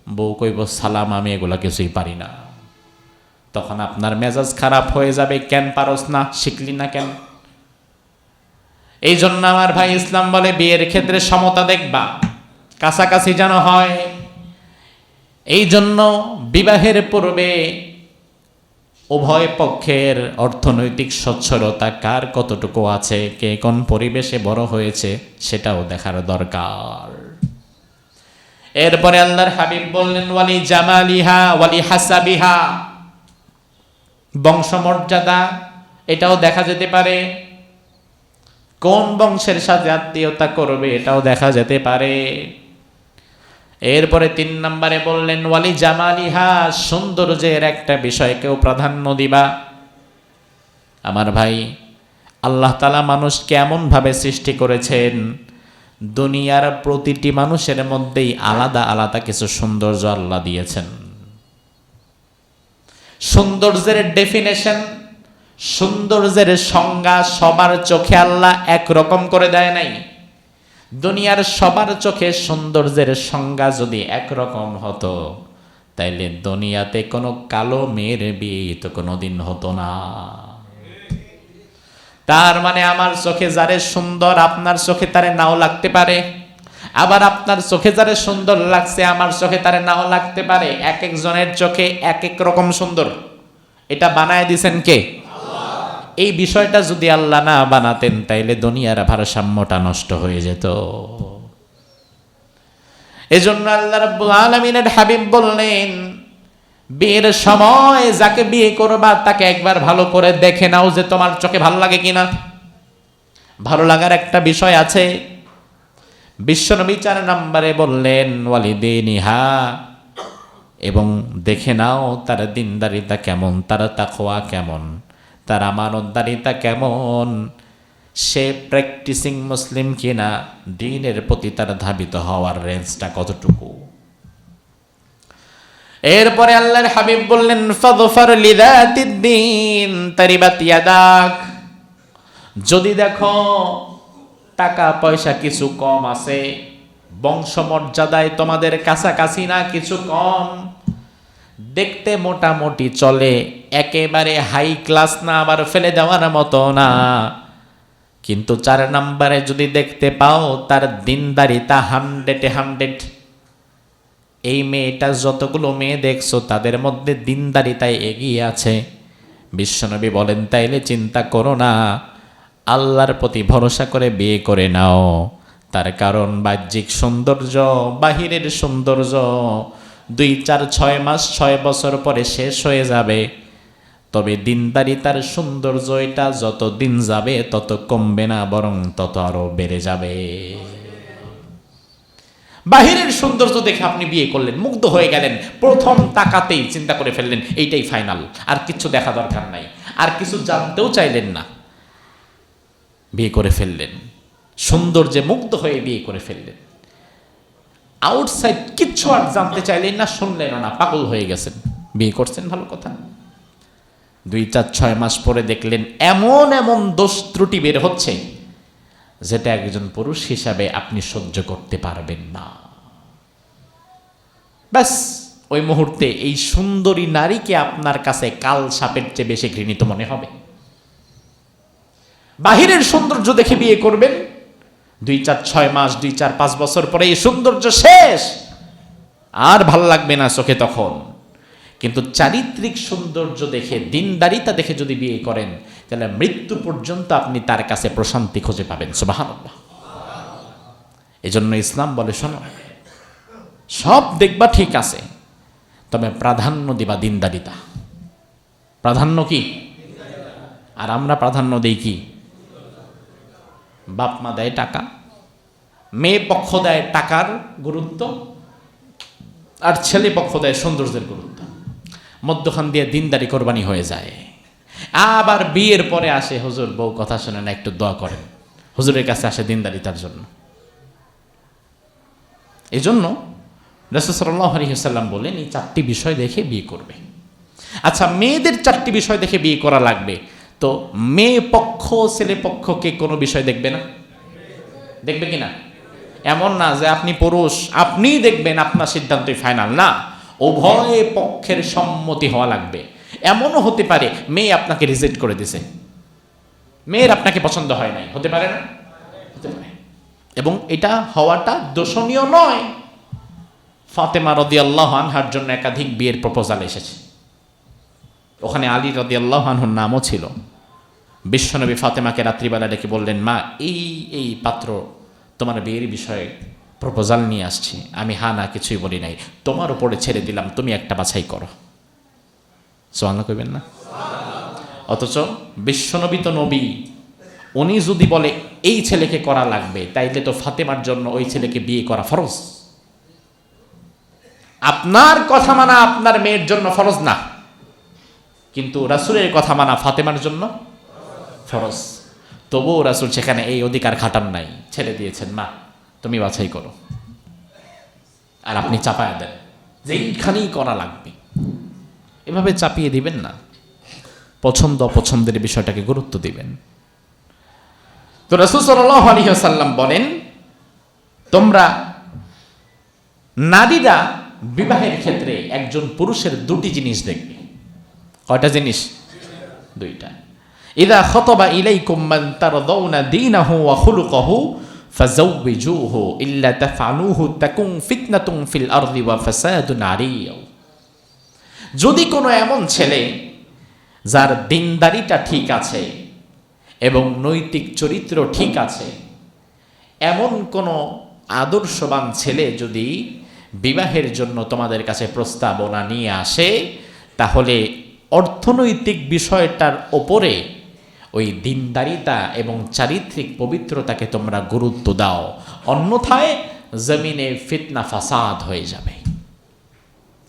বউ কইব সালাম আমি এগুলা কিছুই পারি না। তখন আপনার মেজাজ খারাপ হয়ে যাবে, কেন পারস না, শিখলি না কেন? এই জন্য আমার ভাই ইসলাম বলে বিয়ের ক্ষেত্রে সমতা দেখবা, কাছাকাছি যেন হয়। এই জন্য বিবাহের পূর্বে উভয় পক্ষের অর্থনৈতিক সচ্ছলতা কার কতটুকু আছে, কে কোন পরিবেশে বড় হয়েছে সেটাও দেখার দরকার। এরপরে আল্লাহর হাবিব বললেন ওয়ালি জামালিহা ওয়ালি হাসাবিহা, বংশমর্যাদা এটাও দেখা যেতে পারে, কোন বংশের সাথে আত্মীয়তা করবে এটাও দেখা যেতে পারে। এরপরে 3 নম্বরে বললেন ওয়ালি জামালিহা, সৌন্দর্যের একটা বিষয়কেও প্রাধান্য দিবা। আমার ভাই, আল্লাহ তাআলা মানুষকে এমন ভাবে সৃষ্টি করেছেন, দুনিয়ার প্রতিটি মানুষের মধ্যেই আলাদা আলাদা কিছু সৌন্দর্য আল্লাহ দিয়েছেন। সৌন্দর্যের ডেফিনেশন, সৌন্দর্যের সংজ্ঞা সবার চোখে আল্লাহ একরকম করে দেয় নাই। দুনিয়ার সবার চোখে সৌন্দর্যের সংজ্ঞা যদি একরকম হতো, তাইলে দুনিয়াতে কোনো কালো মেয়ের বিয়ে তো কোনোদিন হতো না। তার মানে আমার চোখে যারে সুন্দর আপনার চোখে তারে নাও লাগতে পারে, আবার আপনার চোখে যারে সুন্দর লাগছে আমার চোখে তারে নাও লাগতে পারে। এক একজনের চোখে এক এক রকম সুন্দর। এটা বানায় দিছেন কে? এই বিষয়টা যদি আল্লাহ না বানাতেন তাইলে দুনিয়ার ভারসাম্যটা নষ্ট হয়ে যেত। এজন্য আল্লাহ রাব্বুল আলামিনের হাবিব বললেন, বিয়ের সময় যাকে বিয়ে করবা তাকে একবার ভালো করে দেখে নাও যে তোমার চোখে ভালো লাগে কিনা। ভালো লাগার একটা বিষয় আছে। বিশ্বনবী 4 নম্বরে বললেন ওয়ালিদিনিহা, এবং দেখে নাও তার দিনদারিতা কেমন, তার তাকওয়া কেমন, তার আমানতদারিতা কেমন, সে প্র্যাকটিসিং মুসলিম কিনা, দ্বীনের প্রতি তার ধাবিত হওয়ার রেঞ্জটা কতটুকু। এরপরে আল্লাহর হাবিব বললেন ফাযফার লিযাতিদ্দীন তারিবাত ইয়াদাক, যদি দেখো টাকা পয়সা কিছু কম আছে, বংশমর্যাদায় তোমাদের কাছাকাছি না কিছু কম, দেখতে মোটামুটি চলে, একেবারে হাই ক্লাস না আবার ফেলে দেওয়ার মতো না, কিন্তু 4 নম্বরে যদি দেখতে পাও তার দিনদারিতা 100, এই মেয়েটা যতগুলো মেয়ে দেখছো তাদের মধ্যে দিনদারিতায় এগিয়ে আছে, বিশ্বনবী বলেন তাইলে চিন্তা করো না, আল্লাহর প্রতি ভরসা করে বিয়ে করে নাও। তার কারণ বাহ্যিক সৌন্দর্য, বাহিরের সৌন্দর্য 2, 4, 6 মাস 6 বছর পরে শেষ হয়ে যাবে, তবে দিনদারিতার সৌন্দর্য এটা যত দিন যাবে তত কমবে না, বরং তত আরো বেড়ে যাবে। বাহিরের সৌন্দর্য দেখে আপনি বিয়ে করলেন, মুগ্ধ হয়ে গেলেন, প্রথম তাকাতেই চিন্তা করে ফেললেন এইটাই ফাইনাল, আর কিছু দেখা দরকার নাই, আর কিছু জানতেও চাইলেন না, বিয়ে করে ফেললেন, সৌন্দর্যে মুগ্ধ হয়ে বিয়ে করে ফেললেন। আউটসাইড কিচ্ছু আর জানতে চাইলেন না, শুনলেন না, পাগল হয়ে গেছেন, বিয়ে করছেন, ভালো কথা। 2, 4, 6 মাস পরে দেখলেন এমন এমন দোষ ত্রুটি বের হচ্ছে যেটা একজন পুরুষ হিসাবে আপনি সহ্য করতে পারবেন না। ব্যাস ওই মুহূর্তে এই সুন্দরী নারীকে আপনার কাছে কাল সাপের চেয়ে বেশি ঘৃণিত মনে হবে। বাহিরের সৌন্দর্য দেখে বিয়ে করবেন, 2, 4, 6 মাস 2, 4, 5 বছর পরে এই সৌন্দর্য শেষ, আর ভাল লাগবে না চোখে তখন। কিন্তু চারিত্রিক সৌন্দর্য দেখে, দিনদারিতা দেখে যদি বিয়ে করেন তাহলে মৃত্যু পর্যন্ত আপনি তার কাছে প্রশান্তি খুঁজে পাবেন। সুবহানাল্লাহ। এজন্য ইসলাম বলে শোনো, সব দেখবা ঠিক আছে, তবে প্রাধান্য দিবা দিনদারিতা। প্রাধান্য কি? আর আমরা প্রাধান্য দেই কি? বাপ মা দেয় টাকা, মেয়ে পক্ষ দেয় টাকার গুরুত্ব, আর ছেলে পক্ষ দেয় সৌন্দর্যের গুরুত্ব, মধ্যখান দিয়ে দিনদারি কোরবানি হয়ে যায়। আবার বিয়ের পরে আসে হুজুর বউ কথা শুনে না, একটু দোয়া করেন, হুজুরের কাছে আসে দিনদারিতার জন্য। এই জন্য রাসূল সাল্লাল্লাহু আলাইহি ওয়াসাল্লাম বলেন এই 4টি বিষয় দেখে বিয়ে করবে। আচ্ছা, মেয়েদের 4টি বিষয় দেখে বিয়ে করা লাগবে, তো মেয়ে পক্ষ ছেলে পক্ষকে কোনো বিষয় দেখবে না? দেখবে কিনা? এমন না যে আপনি পুরুষ আপনিই দেখবেন, আপনার সিদ্ধান্তই ফাইনাল, না, উভয় পক্ষের সম্মতি হওয়া লাগবে। এমনও হতে পারে মেয়ে আপনাকে রিজেক্ট করে দিছে, মেয়ের আপনাকে পছন্দ হয় নাই, হতে পারে না? হতে পারে। এবং এটা হওয়াটা দোষণীয় নয়। ফাতেমা রাদিয়াল্লাহু আনহার জন্য একাধিক বিয়ের প্রপোজাল এসেছে, ওখানে আলী রাদিয়াল্লাহু আনহুর নামও ছিল। বিশ্বনবী ফাতেমাকে রাত্রিবেলা ডেকে বললেন, মা এই পাত্র তোমার বিয়ের বিষয়ে প্রপোজাল নিয়ে আসছি, আমি হা না কিছুই বলি নাই, তোমার উপরে ছেড়ে দিলাম, তুমি একটা বাছাই করো। সুবহানাল্লাহ কইবেন না? অথচ বিশ্বনবী তো নবী, উনি যদি বলে এই ছেলেকে করা লাগবে, তাইলে তো ফাতেমার জন্য ওই ছেলেকে বিয়ে করা ফরজ। আপনার কথা মানা আপনার মেয়ের জন্য ফরজ না, কিন্তু রাসূলের কথা মানা ফাতেমার জন্য ফরজ। তবুও রাসূল সেখানে এই অধিকার খাটান নাই, ছেড়ে দিয়েছেন, মা তুমি বাছাই করো। আর আপনি চাপায়া দেন যে এইখানেই করা লাগবে, এভাবে চাপিয়ে দিবেন না, পছন্দ অপছন্দের বিষয়টাকে গুরুত্ব দিবেন। তো রাসূল সাল্লাল্লাহু আলাইহি ওয়াসাল্লাম বলেন, তোমরা নারীরা বিবাহের ক্ষেত্রে একজন পুরুষের দুটি জিনিস দেখবে। কয়টা জিনিস? দুইটা। ইযা খাতাবা ইলাইকুম মান তারদাউনা দীনাহু ওয়া খুলুকাহু ফাযাওবিজুহু ইল্লা তাফআলুহু তাকুন ফিতনাতুন ফিল আরদি ওয়া ফাসাদুন আরিয়্য। যদি কোনো এমন ছেলে যার দিনদারিটা ঠিক আছে এবং নৈতিক চরিত্র ঠিক আছে, এমন কোনো আদর্শবান ছেলে যদি বিবাহের জন্য তোমাদের কাছে প্রস্তাবনা নিয়ে আসে, তাহলে অর্থনৈতিক বিষয়টার ওপরে ওই দিনদারিতা এবং চারিত্রিক পবিত্রতাকে তোমরা গুরুত্ব দাও, অন্যথায় জমিনে ফিতনা ফাসাদ হয়ে যাবে।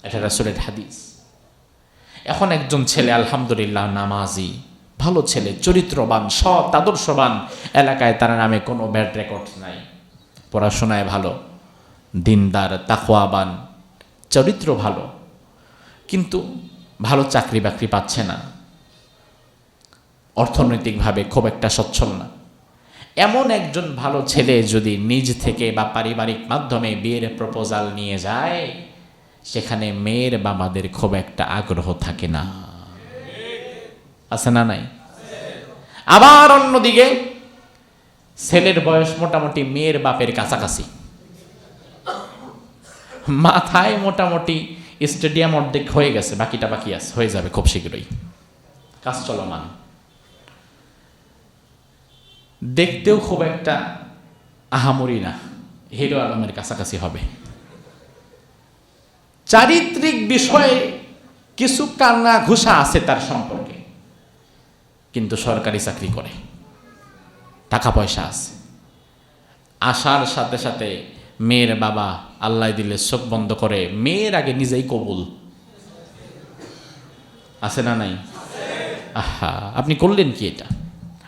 এটা রাসূলের হাদিস। এখন একজন ছেলে আলহামদুলিল্লাহ নামাজি, ভালো ছেলে, চরিত্রবান, সৎ, আদর্শবান, এলাকায় তার নামে কোনো ব্যাড রেকর্ড নাই, পড়াশোনায় ভালো, দিনদার, তাকওয়াবান, চরিত্র ভালো, কিন্তু ভালো চাকরি বাকরি পাচ্ছে না, অর্থনৈতিকভাবে খুব একটা সচ্ছল না। এমন একজন ভালো ছেলে যদি নিজ থেকে বা পারিবারিক মাধ্যমে বিয়ের প্রপোজাল নিয়ে যায়, সেখানে মেয়ের বাবাদের খুব একটা আগ্রহ থাকে না, আছে না নাই? আবার অন্যদিকে ছেলের বয়স মোটামুটি মেয়ের বাপের কাছাকাছি, মাথায় মোটামুটি স্টেডিয়াম অর্ধেক হয়ে গেছে, বাকিটা বাকি আছে, হয়ে যাবে খুব শীঘ্রই, কাজ চলমান, দেখতেও খুব একটা আহামরি না, হিরো আলমের কাছাকাছি হবে। চারিত্রিক বিষয়ে কিছু কান্না ঘুষা আছে তার সম্পর্কে, কিন্তু সরকারি চাকরি করে, টাকা পয়সা আছে। আসার সাথে সাথে মেয়ের বাবা আল্লাহ দিলে চোখ বন্ধ করে, মেয়ের আগে নিজেই কবুল, আছে না নাই? আহা, আপনি করলেন কি? এটা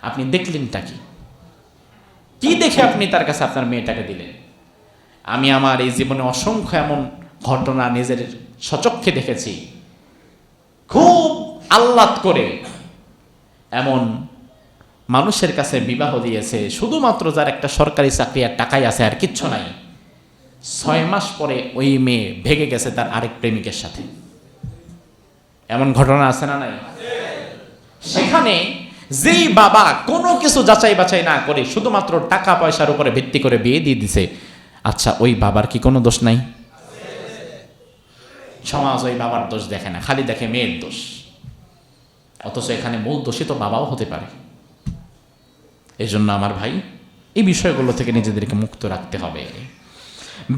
আপনি দেখলেনটা কি? কি দেখে আপনি তার কাছে আপনার মেয়েটাকে দিলেন? আমি আমার এই জীবনে অসংখ্য এমন ঘটনা নিজের সচক্ষে দেখেছি, খুব আহ্লাদ করে এমন মানুষের কাছে বিবাহ দিয়েছে, শুধুমাত্র যার একটা সরকারি চাকরি আর টাকাই আছে, আর কিচ্ছু নাই। 6 মাস পরে ওই মেয়ে ভেগে গেছে তার আরেক প্রেমিকের সাথে। এমন ঘটনা আছে না নাই? সেখানে যেই বাবা কোনো কিছু যাচাই বাছাই না করে শুধুমাত্র টাকা পয়সার উপরে ভিত্তি করে বিয়ে দিয়ে দিছে, আচ্ছা ওই বাবার কি কোনো দোষ নাই? সমাজ ওই বাবার দোষ দেখে না, খালি দেখে মেয়ের দোষ, অথচ এখানে মূল দোষী তো বাবাও হতে পারে। এই জন্য আমার ভাই, এই বিষয়গুলো থেকে নিজেদেরকে মুক্ত রাখতে হবে।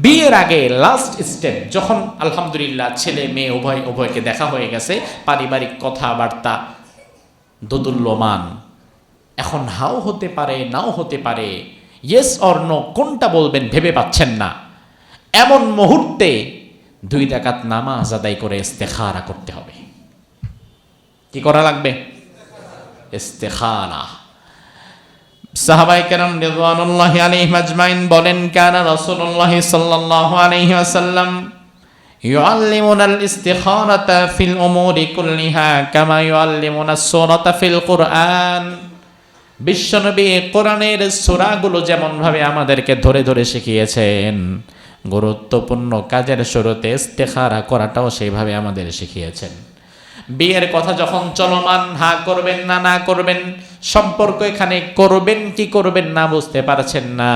বিয়ের আগে লাস্ট স্টেপ, যখন আলহামদুলিল্লাহ ছেলে মেয়ে উভয়কে দেখা হয়ে গেছে, পারিবারিক কথাবার্তা দোদুল্যমান, এখন হাও হতে পারে, নাও হতে পারে, ইয়েস অর নো কোনটা বলবেন ভেবে পাচ্ছেন না, এমন মুহূর্তে 2 রাকাত নামাজ আদায় করে ইস্তেখারা করতে হবে। কি করা লাগবে? ইস্তেখারা। সাহাবায়ে কেরাম রিদওয়ানুল্লাহি আলাইহিম আজমাইন বলেন, কানা রাসূলুল্লাহ সাল্লাল্লাহু আলাইহি ওয়াসাল্লাম ইউআল্লিমুনাল ইস্তিখারাতা ফিল উমুরি কুল্লিহা কামা ইউআল্লিমুনাস সূরাতা ফিল কুরআন। বিশ্বনবী কোরআনের সূরাগুলো যেমন ভাবে আমাদেরকে ধরে ধরে শিখিয়েছেন, গুরুত্বপূর্ণ কাজের শুরুতে ইস্তেখারা করাটাও সেইভাবে আমাদের শিখিয়েছেন। বিয়ের কথা যখন চলমান, হা করবেন না না করবেন, সম্পর্ক এখানে করবেন কি করবেন না বুঝতে পারছেন না,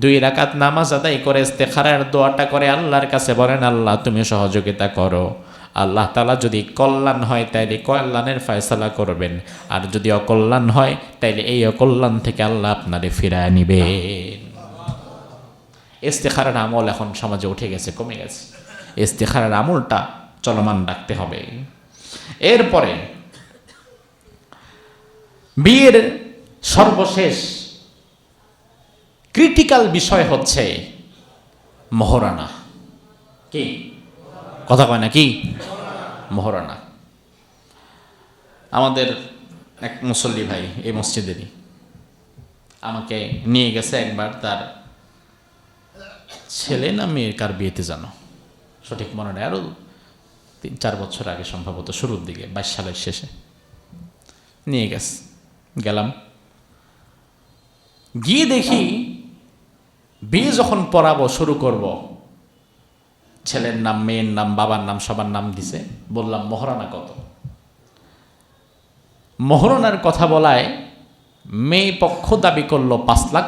2 রাকাত নামাজ আদায় করে ইস্তেখারার দোয়াটা করে আল্লাহর কাছে বলেন, আল্লাহ তুমি সহযোগিতা করো, আল্লাহ তাআলা যদি কল্যাণ হয় তাইলে কল্যাণের ফয়সালা করবেন, আর যদি অকল্যাণ হয় তাইলে এই অকল্যাণ থেকে আল্লাহ আপনারে ফিরায় নিবেন। ইস্তেখারার আমল এখন সমাজে উঠে গেছে, কমে গেছে। ইস্তেখারার আমলটা চলমান রাখতে হবে। এরপরে বিয়ের সর্বশেষ ক্রিটিক্যাল বিষয় হচ্ছে মহরানা। কি কথা কয় না? কি মহরানা? আমাদের এক মুসল্লি ভাই এই মসজিদেরই আমাকে নিয়ে গেছে একবার, তার ছেলে না মেয়ের কার বিয়েতে জানো, সঠিক মনে নেই, আরো 3-4 বছর আগে সম্ভবত, শুরুর দিকে 22 সালের শেষে নিয়ে গেছে। গেলাম, গিয়ে দেখি বিয়ে যখন পড়াবো শুরু করব, ছেলের নাম, মেয়ের নাম, বাবার নাম, সবার নাম দিছে। বললাম মহরানা কত? মহরানার কথা বলায় মেয়ে পক্ষ দাবি করলো 5 লাখ,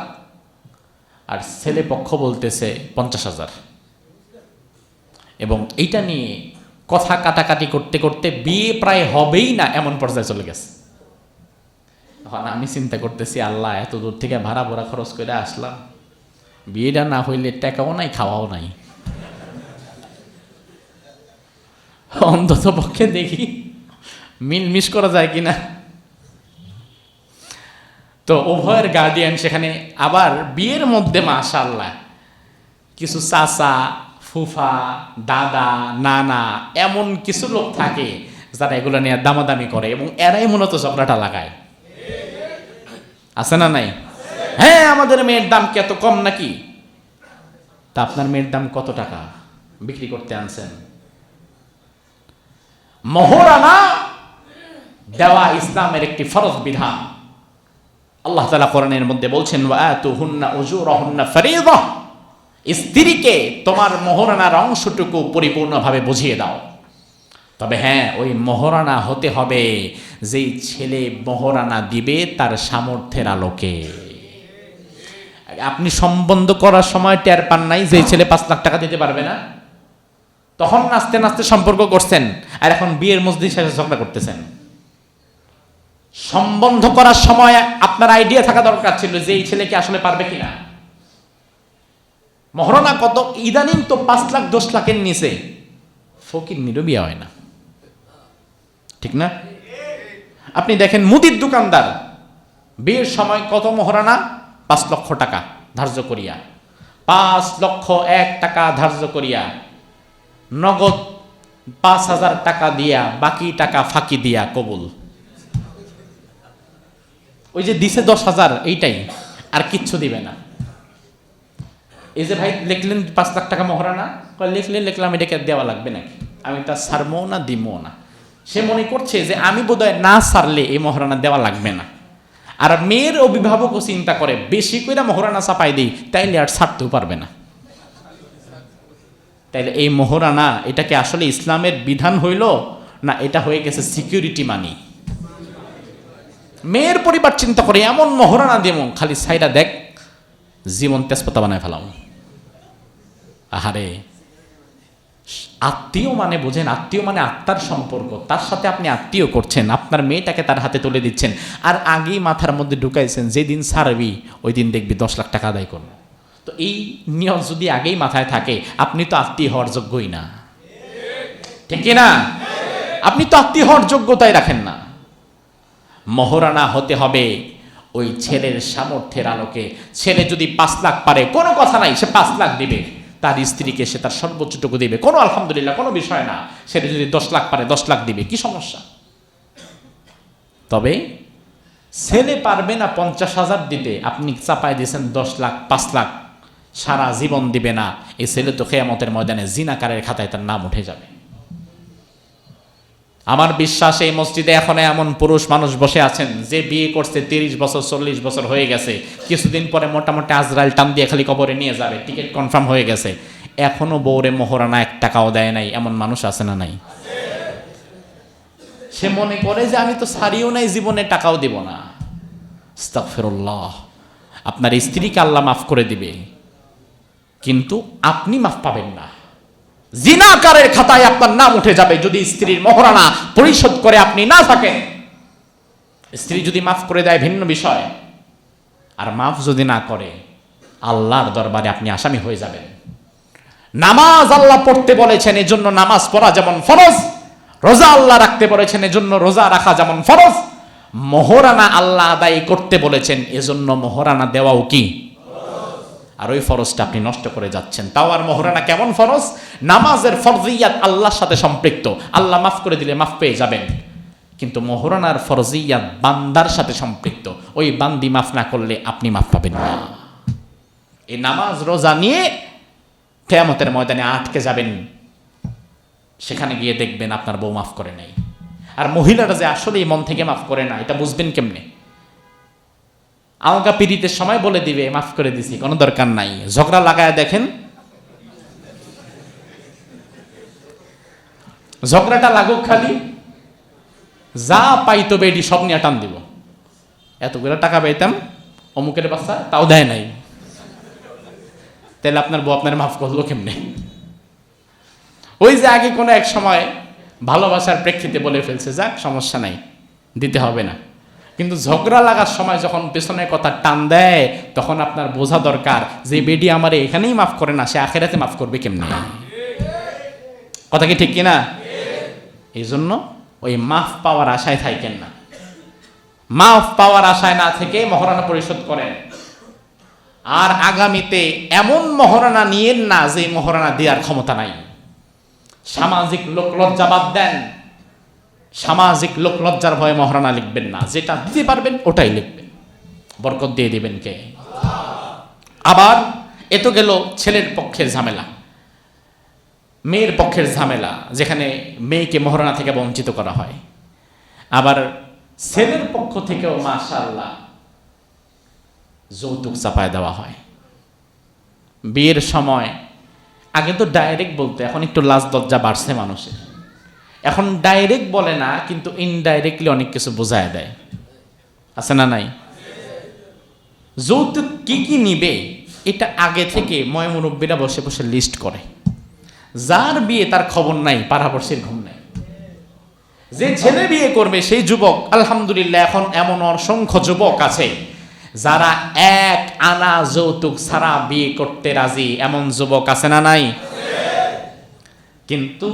আর ছেলে পক্ষ বলতেছে 50,000। এবং এইটা নিয়ে কথা কাটাকাটি করতে করতে বিয়ে প্রায় হবেই না এমন পর্যায়ে চলে গেছে। এখন আমি চিন্তা করতেছি, আল্লাহ, এত দূর থেকে ভাড়া ভরা খরচ করে আসলাম, বিয়েটা না হইলে টাকাও নাই, খাওয়াও নাই, অন্তত পক্ষে দেখি মিলমিশ করা যায় কিনা। তো উভয়ের গার্ডিয়ান সেখানে, আবার বিয়ের মধ্যে মাশাআল্লাহ কিছু চাচা, ফুফা, দাদা, নানা, এমন কিছু লোক থাকে যারা এগুলো নিয়ে দামাদামি করে, এবং এরাই মূলত ঝগড়াটা লাগায়। আছে না নাই? হ্যাঁ, আমাদের মেয়ের দাম কি এত কম নাকি? তা আপনার মেয়ের দাম কত টাকা বিক্রি করতে আনছেন? মহরানা দেওয়া ইসলামের একটি ফরজ বিধান। আল্লাহ তাআলা কোরআনের মধ্যে বলছেন, ওয়াতুহুন্না উজুরাহুন্না ফরিয়্যিদা, স্ত্রীকে তোমার মহরানার অংশটুকু পরিপূর্ণভাবে বুঝিয়ে দাও। তবে হ্যাঁ, ওই মহরানা হতে হবে যেই ছেলে মহরানা দিবে তার সামর্থ্যের আলোকে। আপনি সম্বন্ধ করার সময় টের পান নাই যে ছেলে 5 লাখ টাকা দিতে পারবে না, তখন নাচতে নাচতে সম্পর্ক করছেন, আর এখন বিয়ের মজলিসে শেষে ঝগড়া করতেছেন। সম্বন্ধ করার সময় আপনার আইডিয়া থাকা দরকার ছিল যে এই ছেলেকে আসলে পারবে কিনা। মহরানা কত? ইদানিং তো 5 লাখ 10 লাখের নিচে ফকির নিরবিয়া হয় না, ঠিক না? আপনি দেখেন মুদির দোকানদার বিয়ের সময় কত মহরানা? 5 লক্ষ টাকা ধার্য করিয়া, 5 লক্ষ 1 টাকা ধার্য করিয়া, নগদ 5,000 টাকা দিয়া, বাকি টাকা ফাঁকি দিয়া কবুল। ওই যে দিছে 10,000, এইটাই, আর কিচ্ছু দিবে না। এই যে ভাই লিখলেন 5 লাখ টাকা মহরানা, লিখলাম, এটাকে দেওয়া লাগবে নাকি? আমি তা সারমো না, দিমো না। সে মনে করছে যে আমি বোধহয় না সারলে এই মহরানা দেওয়া লাগবে না। আর মেয়ের অভিভাবকও চিন্তা করে, বেশি করে মহরানা চাপাই দিই, তাইলে আর ছাড়তেও পারবে না। তাইলে এই মহরানা, এটাকে আসলে ইসলামের বিধান হইল না এটা হয়ে গেছে সিকিউরিটি মানি? মেয়ের পরিবার চিন্তা করে এমন মহরানা দেব, খালি সাইডা দেখ জীবন তেজপাতা বানায় ফেলাম। আহারে, আত্মীয় মানে বোঝেন, আত্মীয় মানে আত্মার সম্পর্ক, তার সাথে আপনি আত্মীয় করছেন, আপনার মেয়েটাকে তার হাতে তুলে দিচ্ছেন, আর আগেই মাথার মধ্যে ঢুকাইছেন যেদিন ছাড়বি ওই দিন দেখবি 10 লাখ টাকা আদায় করবো। তো এই নিয়ম যদি আগেই মাথায় থাকে, আপনি তো আত্মীয় হওয়ার যোগ্যই না, ঠিক না? আপনি তো আত্মীয় হওয়ার যোগ্যতাই রাখেন না। মহরানা হতে হবে ওই ছেলের সামর্থ্যের আলোকে। ছেলে যদি 5 লাখ পারে, কোনো কথা নাই, সে 5 লাখ দিবে, তার স্ত্রীকে সে তার সর্বোচ্চটুকু দিবে, কোনো আলহামদুলিল্লাহ, কোনো বিষয় না। ছেলে যদি 10 লাখ পারে, 10 লাখ দিবে, কি সমস্যা? তবে ছেলে পারবে না 50,000 দিতে, আপনি চাপায় দিয়েছেন 10 লাখ, 5 লাখ, সারা জীবন দিবে না, এই ছেলে তো কিয়ামতের ময়দানে জিনাকারের খাতায় তার নাম উঠে যাবে। আমার বিশ্বাস এই মসজিদে এখন এমন পুরুষ মানুষ বসে আছেন যে বিয়ে করছে 30 বছর 40 বছর হয়ে গেছে, কিছুদিন পরে মোটামুটি আজরাইল টান দিয়ে খালি কবরে নিয়ে যাবে, টিকিট কনফার্ম হয়ে গেছে, এখনো বউরে মহরানা 1 টাকাও দেয় নাই, এমন মানুষ আছে না নাই? সে মনে করে যে আমি তো সারিও নাই, জীবনে টাকাও দিব না। আস্তাগফিরুল্লাহ। আপনার স্ত্রীকে আল্লাহ মাফ করে দিবে, কিন্তু আপনি মাফ পাবেন না। জিনাকারের খাতায় আপনার নাম উঠে যাবে যদি স্ত্রীর মহরানা পরিশোধ করে আপনি না থাকেন। স্ত্রী যদি মাফ করে দেয় ভিন্ন বিষয়, আর মাফ যদি না করে, আল্লাহর দরবারে আপনি আসামি হয়ে যাবেন। নামাজ আল্লাহ পড়তে বলেছেন, এজন্য নামাজ পড়া যেমন ফরজ, রোজা আল্লাহ রাখতে বলেছেন, এজন্য রোজা রাখা যেমন ফরজ, মোহরানা আল্লাহ আদায় করতে বলেছেন, এজন্য মোহরানা দেওয়াও কি? আর ওই ফরজটা আপনি নষ্ট করে যাচ্ছেন। তাও আর মোহরানা কেমন ফরজ? নামাজের ফরজিয়াত আল্লাহর সাথে সম্পৃক্ত, আল্লাহ মাফ করে দিলে মাফ পেয়ে যাবেন, কিন্তু মোহরানার ফরজিয়াত বান্দার সাথে সম্পৃক্ত, ওই বান্দি মাফ না করলে আপনি মাফ পাবেন না। এই নামাজ রোজা নিয়ে কিয়ামতের ময়দানে আটকে যাবেন, সেখানে গিয়ে দেখবেন আপনার বউ মাফ করে নাই। আর মহিলারা যে আসলেই মন থেকে মাফ করে না, এটা বুঝবেন কেমনে? আলগা পিরিতের সময় বলে দিবে মাফ করে দিছি, কোনো দরকার নাই। ঝগড়া লাগায় দেখেন, ঝগড়াটা লাগুক, খালি যা পাইতো বেডি সব নিয়ে টান দিব। এতগুলো টাকা পাইতাম অমুকের বাচ্চা, তাও দেয় নাই, তাহলে আপনার বউ আপনার মাফ করলো কেমনে? ওই যে আগে কোনো এক সময় ভালোবাসার প্রেক্ষিতে বলে ফেলছে, যাক সমস্যা নাই, দিতে হবে না, কিন্তু ঝগড়া লাগার সময় যখন পেছনের কথা টান দেয়, তখন আপনার বোঝা দরকার যে বেডি আমারে এখানেই মাফ করে না, সে আখেরাতে মাফ করবে কেমনে? কথা কি ঠিক কিনা? এই জন্য ওই মাফ পাওয়ার আশায় থাকেন না, মাফ পাওয়ার আশায় না থেকে মহারণা পরিশোধ করেন। আর আগামীতে এমন মহারণা নিয়েন না যে মহারণা দেওয়ার ক্ষমতা নাই। সামাজিক লোকলজ্জা বাদ দেন, সামাজিক লোকলজ্জার ভয়ে মহারণা লিখবেন না, যেটা দিতে পারবেন ওটাই লিখবেন, বরকত দিয়ে দিবেন কে? আবার এ তো গেল ছেলের পক্ষের ঝামেলা। মেয়ের পক্ষের ঝামেলা, যেখানে মেয়েকে মহারণা থেকে বঞ্চিত করা হয়। আবার ছেলের পক্ষ থেকেও মাশাআল্লাহ যৌতুক চাপায় দেওয়া হয়। বিয়ের সময় আগে তো ডাইরেক্ট বলতো, এখন একটু লাজ লজ্জা বাড়ছে মানুষের, এখন ডাইরেক্ট বলে না, কিন্তু ইনডাইরেক্টলি অনেক কিছু বোঝায় দেয়, আছে না নাই? যৌতুক কি কি নিবে এটা আগে থেকে ময়মুরব্বীরা বসে বসে লিস্ট করে। যার বিয়ে তার খবর নাই, পাড়াপড়শির ঘুম নাই। যে ছেলে বিয়ে করবে সেই যুবক, আলহামদুলিল্লাহ এখন এমন অসংখ্য যুবক আছে যারা এক আনা যৌতুক ছাড়া বিয়ে করতে রাজি, এমন যুবক আছে না নাই? কিন্তু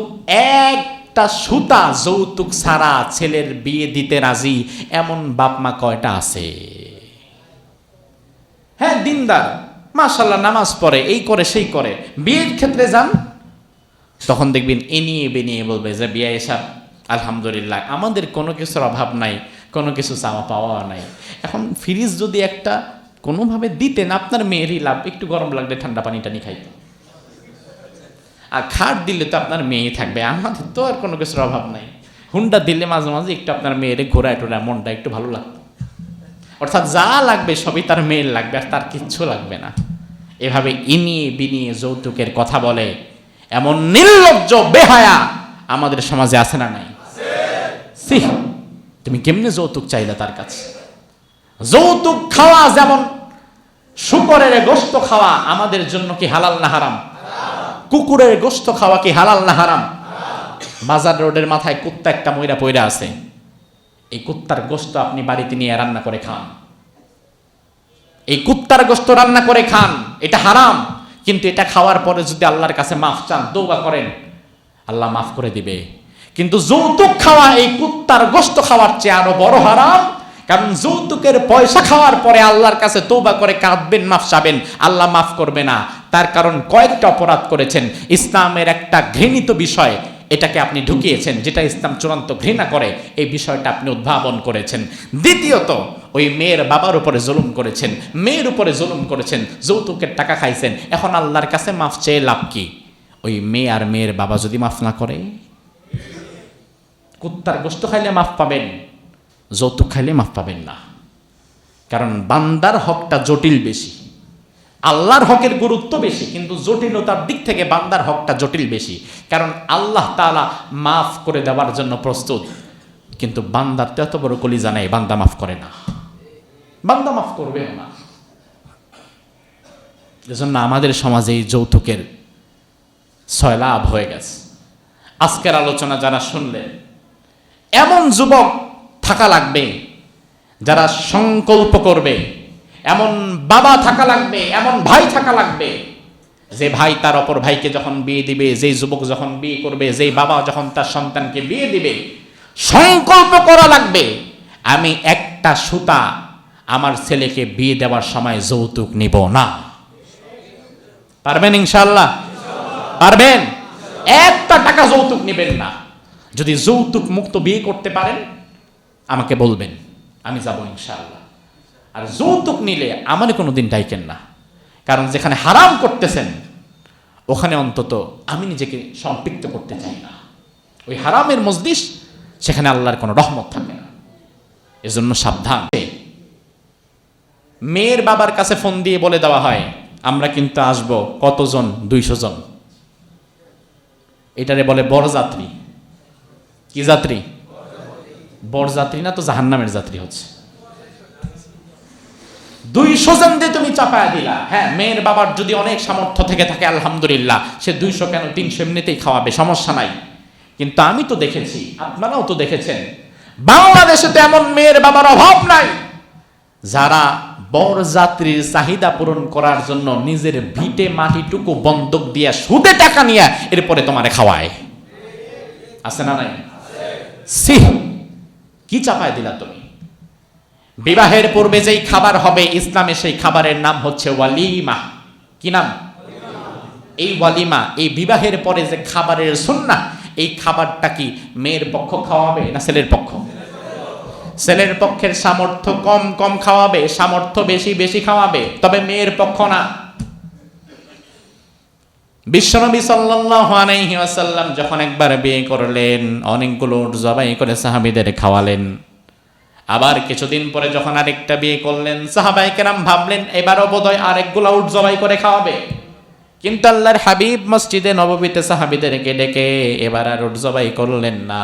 একটা সুতা যৌতুক ছাড়া ছেলের বিয়ে দিতে রাজি এমন বাপ মা কয়টা আছে? হ্যাঁ, দিনদার, মাশাআল্লাহ, নামাজ পড়ে, এই করে সেই করে, বিয়ের ক্ষেত্রে যান, তখন দেখবেন এনিয়ে বেনিয়ে বলবে যে বিয়ে এসব আলহামদুলিল্লাহ আমাদের কোনো কিছুর অভাব নাই, কোনো কিছু চাওয়া পাওয়া নাই। এখন ফ্রিজ যদি একটা কোনোভাবে দিতেন, আপনার মেয়েরই লাভ, একটু গরম লাগলে ঠান্ডা পানি টানি খাইতো। আর খাট দিলে তো আপনার মেয়ে থাকবে, আমাদের তো আর কোনো কিছুর অভাব নাই। হুন্ডা দিলে মাঝে মাঝে একটু আপনার মেয়েরে ঘোরায় টোরায় মনটা একটু ভালো লাগতো। অর্থাৎ যা লাগবে সবই তার মেয়ের লাগবে, আর তার কিচ্ছু লাগবে না। এভাবে ইনিয়ে বিনিয়ে যৌতুকের কথা বলে এমন নির্লজ্জ বেহায়া আমাদের সমাজে আছে না নাই? সি, তুমি কেমনে যৌতুক চাইলে তার কাছে? যৌতুক খাওয়া যেমন শুকরের গোশত খাওয়া আমাদের জন্য কি হালাল না হারাম? কুকুরের গোশত খাওয়া কি হালাল না হারাম? বাজার রোডের মাথায় কুত্তা একটা ময়রা পয়রা আছে, এই কুত্তার গোশত আপনি বাড়িতে নিয়ে রান্না করে খান, এই কুত্তার গোশত রান্না করে খান, এটা হারাম। কিন্তু এটা খাওয়ার পরে যদি আল্লাহর কাছে মাফ চান, তওবা করেন, আল্লাহ মাফ করে দিবে। কিন্তু যৌতুক খাওয়া এই কুত্তার গোশত খাওয়ার চেয়ে আরো বড় হারাম। কারণ যৌতুকের পয়সা খাওয়ার পরে আল্লাহর কাছে তওবা করে কাঁদবেন, মাফ চাবেন, আল্লাহ মাফ করবে না। তার কারণ কয়েকটা অপরাধ করেছেন। ইসলামের একটা ঘৃণিত বিষয়, এটাকে আপনি ঢুকিয়েছেন, যেটা ইসলাম চূড়ান্ত ঘৃণা করে, এই বিষয়টা আপনি উদ্ভাবন করেছেন। দ্বিতীয়ত, ওই মেয়ের বাবার উপরে জুলুম করেছেন, মেয়ের উপরে জুলুম করেছেন, যৌতুকের টাকা খাইছেন। এখন আল্লাহর কাছে মাফ চেয়ে লাভ কি? ওই মেয়ে আর মেয়ের বাবা যদি মাফ না করে, কুত্তার গোশত খাইলে মাফ পাবেন, যৌতুক খাইলে মাফ পাবেন না। কারণ বান্দার হকটা জটিল বেশি, আল্লাহর হকের গুরুত্ব বেশি, কিন্তু জটিলতার দিক থেকে বান্দার হকটা জটিল বেশি। কারণ আল্লাহ তাআলা মাফ করে দেওয়ার জন্য প্রস্তুত, কিন্তু বান্দার তো এত বড় কলিজা নেই, বান্দা মাফ করে না, বান্দা মাফ করবে না। এজন্য আমাদের সমাজে এই যৌতুকের সয়লাভ হয়ে গেছে। আজকের আলোচনা যারা শুনলেন, এমন যুবক থাকা লাগবে যারা সংকল্প করবে, এমন বাবা থাকা লাগবে, এমন ভাই থাকা লাগবে, যে ভাই তার অপর ভাইকে যখন বিয়ে দিবে, যেই যুবক যখন বিয়ে করবে, যেই বাবা যখন তার সন্তানকে বিয়ে দিবে, সংকল্প করা লাগবে আমি একটা সুতা আমার ছেলেকে বিয়ে দেওয়ার সময় যৌতুক নিব না। পারবেন ইনশাআল্লাহ? পারবেন? একটা টাকা যৌতুক নেবেন না। যদি যৌতুক মুক্ত বিয়ে করতে পারেন আমাকে বলবেন, আমি যাব ইনশাআল্লাহ। আর যৌতুক নিলে আমারে কোনোদিন ডাইকেন না, কারণ যেখানে হারাম করতেছেন ওখানে অন্তত আমি নিজেকে সম্পৃক্ত করতে চাই না। ওই হারামের মজলিস, সেখানে আল্লাহর কোনো রহমত থাকে না। এজন্য সাবধান। মেয়ের বাবার কাছে ফোন দিয়ে বলে দেওয়া হয় আমরা কিন্তু আসব, কতজন? 200 জন। এটারে বলে বরযাত্রী। কি যাত্রী? বরযাত্রী না তো জাহান্নামের যাত্রী হচ্ছে। 200 জন দিয়ে তুমি চাপায়া দিলা। হ্যাঁ, মেয়ের বাবার যদি অনেক সামর্থ্য থেকে থাকে আলহামদুলিল্লাহ, সে 200 কেন 300 এমনিতেই খাওয়াবে, সমস্যা নাই। কিন্তু আমি তো দেখেছি, আপনারাও তো দেখেছেন, বাংলাদেশে তো এমন মেয়ের বাবার অভাব নাই যারা বরযাত্রীর চাহিদা পূরণ করার জন্য নিজের ভিটে মাটিটুকু বন্ধক দিয়া সুদে টাকা নিয়ে এরপরে তোমারে খাওয়ায়। আছে না নাই? সি, কি চাপায় দিলা তুমি? বিবাহের পূর্বে যেই খাবার হবে ইসলামে, সেই খাবারের নাম হচ্ছে ওয়ালিমা। কি নাম? এই ওয়ালিমা, এই বিবাহের পরে যে খাবারের সুন্নাহ, এই খাবারটা কি মেয়ের পক্ষ খাওয়াবে না ছেলের পক্ষ? ছেলের পক্ষের সামর্থ্য কম কম খাওয়াবে, সামর্থ্য বেশি বেশি খাওয়াবে, তবে মেয়ের পক্ষ না। বিশ্বনবী সাল্লাল্লাহু আলাইহি ওয়াসাল্লাম যখন একবার বিয়ে করলেন, অনেকগুলো উট জবাই করে সাহাবীদের খাওয়ালেন। আবার কিছুদিন পরে যখন আরেকটা বিয়ে করলেন, সাহাবায়ে কেরাম ভাবলেন এবারও বোধহয় আরেকগুলো উট জবাই করে খাওয়াবে। কিন্তু আল্লাহর হাবিব মসজিদে নববীতে সাহাবীদেরকে ডেকে এবার আর উট জবাই করলেন না,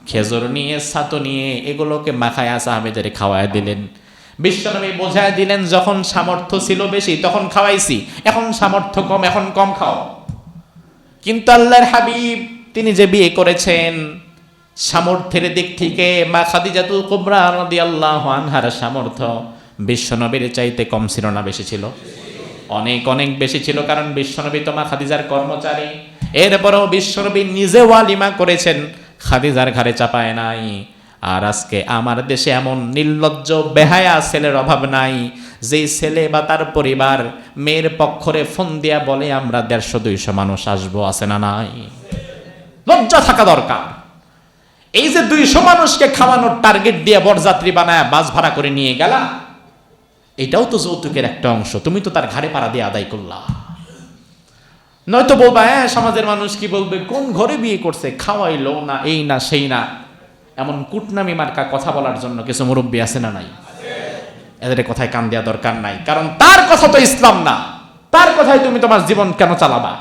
খেজুর নিয়ে, ছাতু নিয়ে এগুলোকে মাখায়া সাহাবীদের খাওয়ায় দিলেন। বিশ্বনবী বোঝায় দিলেন, যখন সামর্থ্য ছিল বেশি তখন খাওয়াইছি, এখন সামর্থ্য কম, এখন কম খাও। কিন্তু আল্লাহর হাবিব তিনি যে বিয়ে করেছেন, সামর্থ্যের দিক থেকে মা খাদিজাতুল কুবরা রাদিয়াল্লাহু আনহার সামর্থ্য বিশ্বনবীর চাইতে কম ছিল না বেশি ছিল? অনেক অনেক বেশি ছিল, কারণ বিশ্বনবী তো মা খাদিজার কর্মচারী। এরপরেও বিশ্বনবী নিজে ওয়ালিমা করেছেন, খাদিজার ঘাড়ে চাপায় নাই। আর আজকে আমার দেশে এমন নির্লজ্জ বেহায়া ছেলের অভাব নাই, যেই ছেলে বা তার পরিবার মেয়ের পক্ষরে ফোন দিয়া বলে আমরা 150-200 মানুষ আসবো। আছে না নাই? লজ্জা থাকা দরকার। এই যে 200 মানুষকে খাওয়ানোর টার্গেট দিয়ে বরযাত্রী বানায় বাস ভাড়া করে নিয়ে গেলা, এটাও তো যৌতুকের একটা অংশ। তুমি তো তার ঘাড়ে পাড়া দিয়ে আদায় করলা। নয়তো বলবা হ্যাঁ সমাজের মানুষ কি বলবে, কোন ঘরে বিয়ে করছে, খাওয়াইলো না, এই না সেই না। এমন কুটনামি মার্কা কথা বলার জন্য কিছু মুরব্বী আছে না নাই? এদের কথায় কান দেওয়া দরকার নাই, কারণ তার কথা তো ইসলাম না। তার কথায় তুমি তোমার জীবন কেন চালাবা?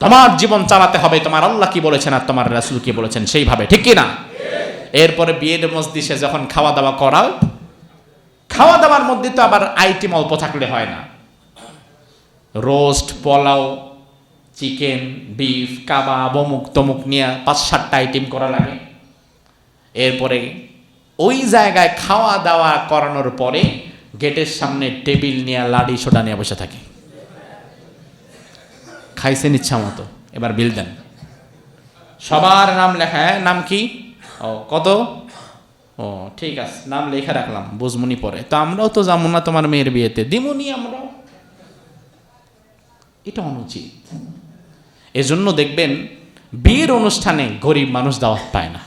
তোমার জীবন চালাতে হবে তোমার আল্লাহ কি বলেছেন আর তোমার রাসূল কি বলেছেন সেইভাবে, ঠিক কি না? এরপরে বিয়ের মজলিসে যখন খাওয়া দাওয়া করাও, খাওয়া দাওয়ার মধ্যে তো আবার আইটেম অল্প থাকলে হয় না। রোস্ট, পোলাও, চিকেন, বিফ, কাবাব, অমুক তমুক নিয়ে 5-7টা আইটেম করা লাগে। এরপরে ওই জায়গায় খাওয়া দাওয়া করানোর পরে গেটের সামনে টেবিল নিয়ে লাডি সোডা নিয়ে বসে থাকে। খাইছেন ইচ্ছা মতো, এবার বিল দেন। সবার নাম লেখা, হ্যাঁ নাম কি? ও কত? ও ঠিক আছে, নাম লেখা রাখলাম, বুঝমুনি পরে। তো আমরাও তো যাবো না তোমার মেয়ের বিয়েতে, দিমুনি আমরাও। এটা অনুচিত। এজন্য দেখবেন বিয়ের অনুষ্ঠানে গরিব মানুষ দাওয়াত পায় না।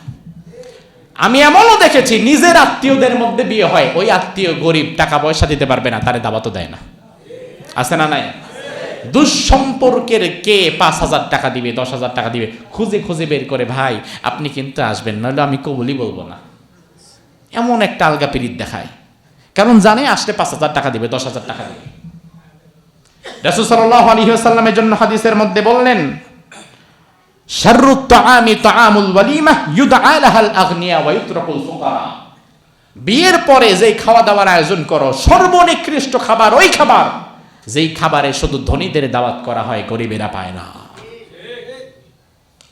আমি এমনও দেখেছি নিজের আত্মীয়দের মধ্যে বিয়ে হয়, ওই আত্মীয় গরিব, টাকা পয়সা দিতে পারবে না, তারে দাওয়াতও দেয় না। আছে না নাই? দুঃসম্পর্কের কে 5,000 টাকা দিবে, 10,000 টাকা দিবে, খুঁজে খুঁজে বের করে, ভাই আপনি কিন্তু আসবেন, নাহলে আমি কবুলই বলবো না। এমন একটা আলগা পিরিত দেখায়, কারণ জানে আসলে 5,000 টাকা দিবে, 10,000 টাকা দিবে। রাসূল সাল্লাল্লাহু আলাইহি ওয়াসাল্লামের জন্য হাদিসের মধ্যে বললেন, শাররুত তাআমি তাআমুল ওয়ালিমা ইউদআ লাহাল আগনিয়া ওয়া ইউতরাকুল ফুকারা। বিয়ের পরে যেই খাওয়া দাওয়ার আয়োজন করো, সর্বনিকৃষ্ট খাবার ওই খাবার যেই খাবারে শুধু ধনীদের দাওয়াত করা হয়, গরিবেরা পায় না।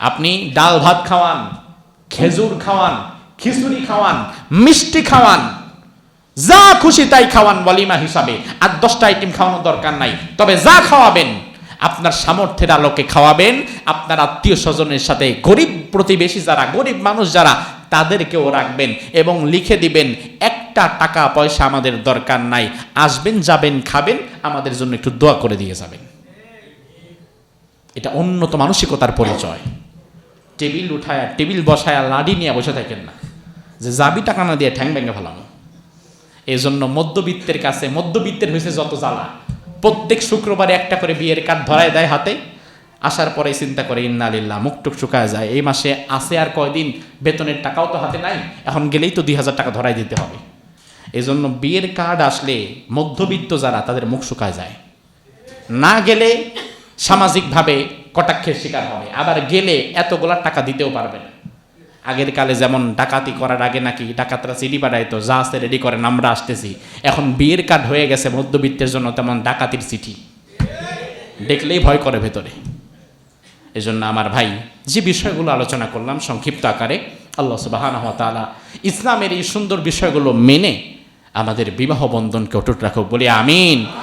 আপনি ডাল ভাত খাওয়ান, খেজুর খাওয়ান, খিচুড়ি খাওয়ান, মিষ্টি খাওয়ান, যা খুশি তাই খাওয়ান ওয়ালিমা হিসাবে, আর 10টা আইটেম খাওয়ানোর দরকার নাই। তবে যা খাওয়াবেন আপনার সামর্থ্যের আলোকে খাওয়াবেন, আপনার আত্মীয় স্বজনের সাথে গরিব প্রতিবেশী যারা, গরিব মানুষ যারা, তাদেরকেও রাখবেন এবং লিখে দিবেন 1টা টাকা পয়সা আমাদের দরকার নাই, আসবেন যাবেন খাবেন, আমাদের জন্য একটু দোয়া করে দিয়ে যাবেন। এটা উন্নত মানসিকতার পরিচয়। টেবিল উঠায়, টেবিল বসায়, লাডি নিয়ে বসে থাকেন না যে যাবি টাকা না দিয়ে ঠ্যাং ভেঙে ফেলানো। এই জন্য মধ্যবিত্তের কাছে, মধ্যবিত্তের হয়েছে যত জ্বালা, প্রত্যেক শুক্রবারে একটা করে বিয়ের কার্ড ধরায় দেয় হাতে, আসার পরে চিন্তা করে ইন্না লিল্লাহ, মুখটুক শুকায় যায়, এই মাসে আসে আর কয়দিন, বেতনের টাকাও তো হাতে নাই, এখন গেলেই তো 2000 টাকা ধরাই দিতে হবে। এই জন্য বিয়ের কার্ড আসলে মধ্যবিত্ত যারা, তাদের মুখ শুকায় যায়, না গেলে সামাজিকভাবে কটাক্ষের শিকার হবে, আবার গেলে এতগুলা টাকা দিতেও পারবে না। আগের কালে যেমন ডাকাতি করার আগে নাকি ডাকাতরা চিঠি পাঠাইতো, যা আছে রেডি করেন আমরা আসতেছি, এখন বিয়ের কার্ড হয়ে গেছে মধ্যবিত্তের জন্য তেমন ডাকাতির চিঠি, দেখলেই ভয় করে ভেতরে। এজন্য আমার ভাই, যে বিষয়গুলো আলোচনা করলাম সংক্ষিপ্ত আকারে, আল্লাহ সুবহানাহু ওয়া তাআলা ইসলামের এই সুন্দর বিষয়গুলো মেনে আমাদের বিবাহ বন্ধনকে অটুট রাখুক, বলি আমিন।